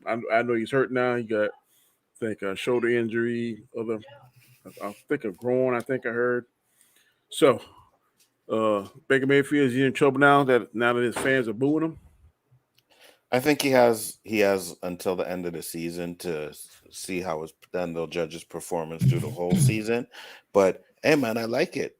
I know he's hurt now. He got, I think, a shoulder injury, I think a groin, I think I heard. So, Baker Mayfield, is he in trouble now that his fans are booing him? I think he has until the end of the season to see how then they'll judge his performance through the whole season. But hey, man, I like it.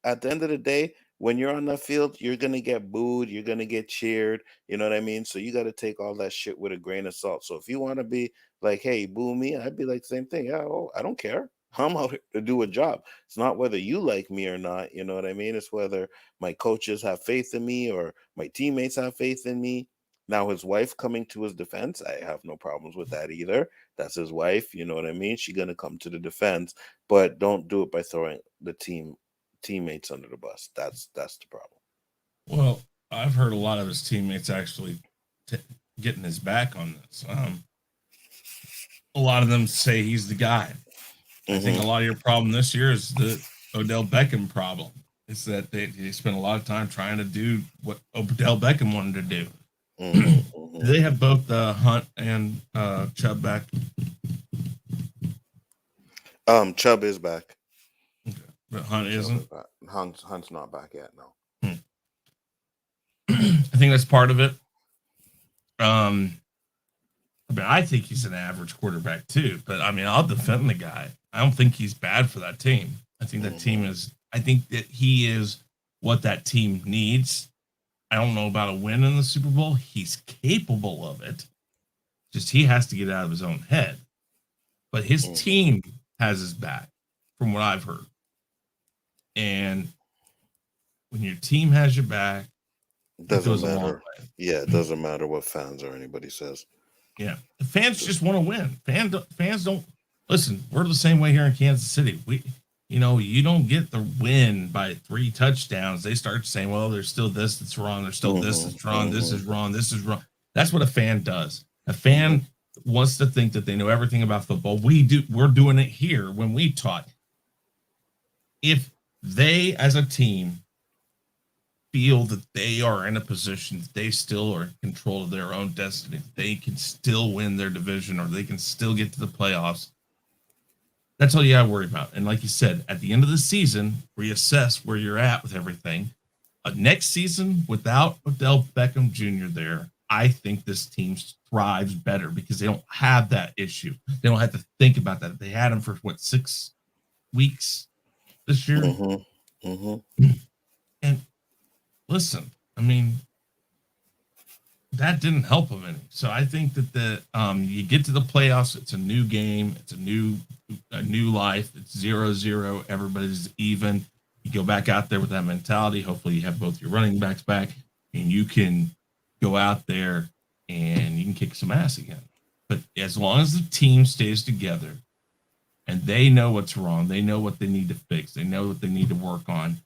At the end of the day, when you're on the field, you're gonna get booed, you're gonna get cheered. You know what I mean? So you got to take all that shit with a grain of salt. So if you want to be like, "Hey, boo me," I'd be like the same thing. Yeah, oh, I don't care. I'm out here to do a job. It's not whether you like me or not. You know what I mean? It's whether my coaches have faith in me or my teammates have faith in me. Now, his wife coming to his defense, I have no problems with that either. That's his wife. You know what I mean? She's gonna come to the defense, but don't do it by throwing the teammates under the bus. That's the problem. Well, I've heard a lot of his teammates actually getting his back on this. A lot of them say he's the guy. I think a lot of your problem this year is the Odell Beckham problem. It's that they spent a lot of time trying to do what Odell Beckham wanted to do. Do they have both Hunt and Chubb back? Chubb is back. Okay. But Hunt isn't? Hunt's not back yet, no. I think that's part of it. I think he's an average quarterback too, but I mean, I'll defend the guy. I don't think he's bad for that team. I think I think that he is what that team needs. I don't know about a win in the Super Bowl. He's capable of it. Just he has to get out of his own head. But his team has his back, from what I've heard. And when your team has your back, Doesn't goes a long matter. way. Yeah, it doesn't matter what fans or anybody says. Yeah, the fans just want to win. Fans don't listen. We're the same way here in Kansas City. You don't get the win by 3 touchdowns. They start saying, "Well, there's still this that's wrong. There's still this that's wrong. This is wrong. This is wrong." That's what a fan does. A fan wants to think that they know everything about football. We're doing it here when we taught. If they, as a team, feel that they are in a position that they still are in control of their own destiny, they can still win their division or they can still get to the playoffs. That's all you got to worry about. And like you said, at the end of the season, reassess where you're at with everything. Next season, without Odell Beckham Jr. there, I think this team thrives better because they don't have that issue. They don't have to think about that. They had him for 6 weeks this year. And listen, I mean, that didn't help them any. So I think that you get to the playoffs, it's a new game, it's a new life, it's 0-0, everybody's even. You go back out there with that mentality. Hopefully you have both your running backs back and you can go out there and you can kick some ass again. But as long as the team stays together and they know what's wrong, they know what they need to fix, they know what they need to work on,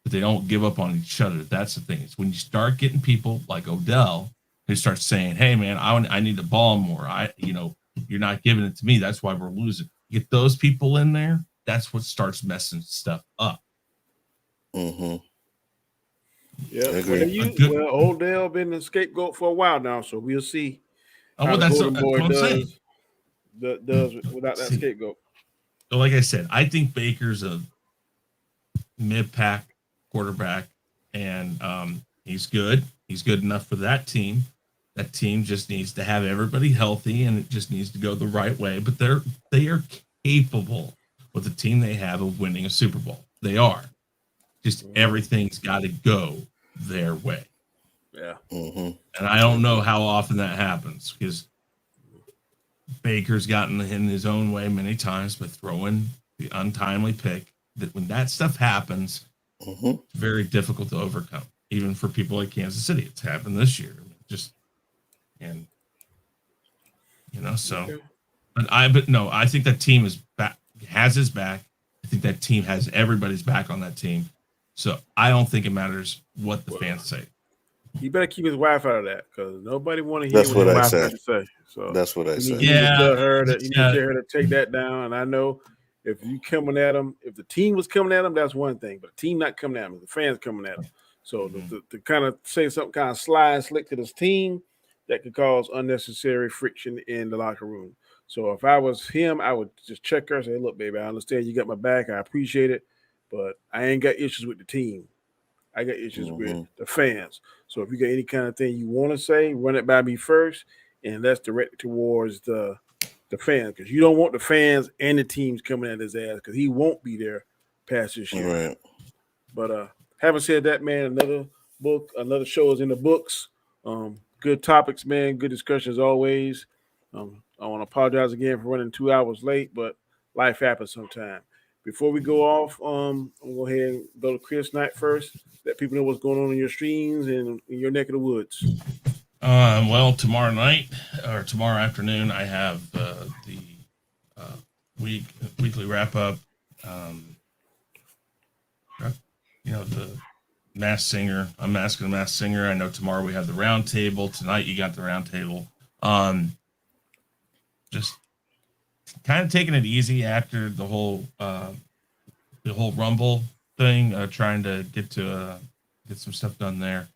but they don't give up on each other. That's the thing. It's when you start getting people like Odell who start saying, "Hey man, I need the ball more. You're not giving it to me. That's why we're losing." You get those people in there, that's what starts messing stuff up. Yeah, agree. Odell been the scapegoat for a while now, so we'll see how the That's Golden Boy what I'm saying. does without that scapegoat. So like I said, I think Baker's a mid-pack quarterback, and he's good. He's good enough for that team. That team just needs to have everybody healthy, and it just needs to go the right way. But they are capable with the team they have of winning a Super Bowl. They are. Just everything's got to go their way. Yeah. And I don't know how often that happens because Baker's gotten in his own way many times by throwing the untimely pick. That when that stuff happens, it's very difficult to overcome, even for people like Kansas City. It's happened this year. I think that team is back, has his back. I think that team has everybody's back on that team. So I don't think it matters what the fans say. He better keep his wife out of that because nobody want to hear That's what what his I wife said. has to say. So That's what I said. You need to tell her to take that down. And I know if you coming at them, if the team was coming at them, that's one thing. But the team not coming at them, the fans coming at them. So to kind of say something kind of sly and slick to this team, that could cause unnecessary friction in the locker room. So if I was him, I would just check her and say, "Look, baby, I understand you got my back. I appreciate it, but I ain't got issues with the team. I got issues with the fans. So if you got any kind of thing you want to say, run it by me first, and let's direct it towards the fans because you don't want the fans and the teams coming at his ass because he won't be there past this year." Right. But having said that, man, another show is in the books. Good topics, man. Good discussion as always. I want to apologize again for running 2 hours late, but life happens sometime. Before we go off, I'll go ahead and go to Chris Knight first. Let people know what's going on in your streams and in your neck of the woods. Well, tomorrow night or tomorrow afternoon, I have the weekly wrap up. The Masked Singer. I'm Masking the Masked Singer. I know tomorrow we have the round table. Tonight you got the round table. Just kind of taking it easy after the whole Rumble thing. Trying to get some stuff done there.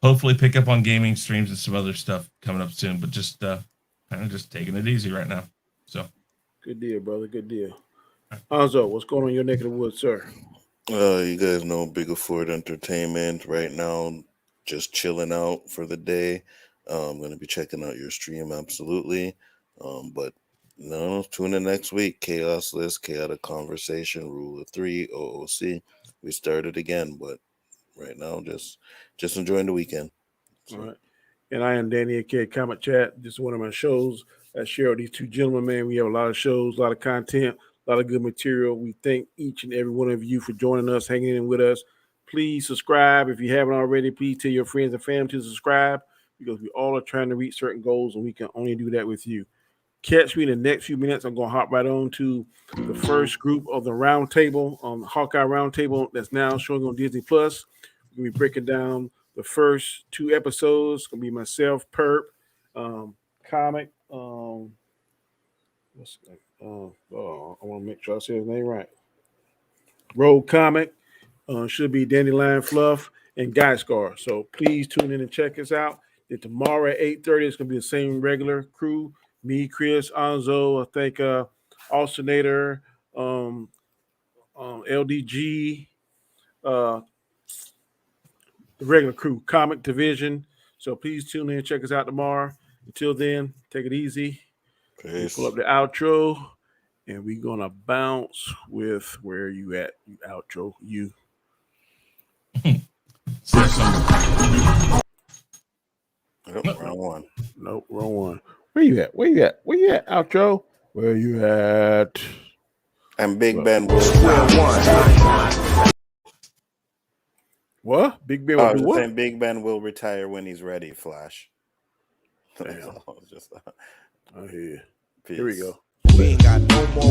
Hopefully pick up on gaming streams and some other stuff coming up soon. But just kind of just taking it easy right now. So good deal, brother. Good deal. Hanzo, what's going on in your neck of the woods, sir? You guys know Bigger Ford Entertainment right now, just chilling out for the day. I'm going to be checking out your stream, absolutely. But no, tune in next week. Chaos List, Chaotic Conversation, Rule of 3, OOC. We started again, but right now, just enjoying the weekend. So. All right. And I am Danny, aka Comic Chat. This is one of my shows. I share with these two gentlemen, man. We have a lot of shows, a lot of content, a lot of good material. We thank each and every one of you for joining us, hanging in with us. Please subscribe. If you haven't already, please tell your friends and family to subscribe because we all are trying to reach certain goals, and we can only do that with you. Catch me in the next few minutes. I'm going to hop right on to the first group of the roundtable, Hawkeye Roundtable, that's now showing on Disney Plus. We're going to be breaking down the first 2 episodes. It's going to be myself, Perp, Comic. I want to make sure I say his name right. Road Comic. Should be Dandelion Fluff and Guy Scar. So please tune in and check us out. Then tomorrow at 8:30, it's going to be the same regular crew. Me, Chris, Anzo, I think Alternator, LDG, the regular crew, Comic Division. So please tune in and check us out tomorrow. Until then, take it easy. Peace. Pull up the outro, and we're going to bounce with where you at, you outro, you. Nope, wrong one. Nope, wrong one. Where you at? Where you at? Where you at, outro? Where you at? And Big Ben will What? Big Ben will do what? saying Big Ben will retire when he's ready, Flash. Damn. Just, I hear you. peace. Here we go. We ain't got no more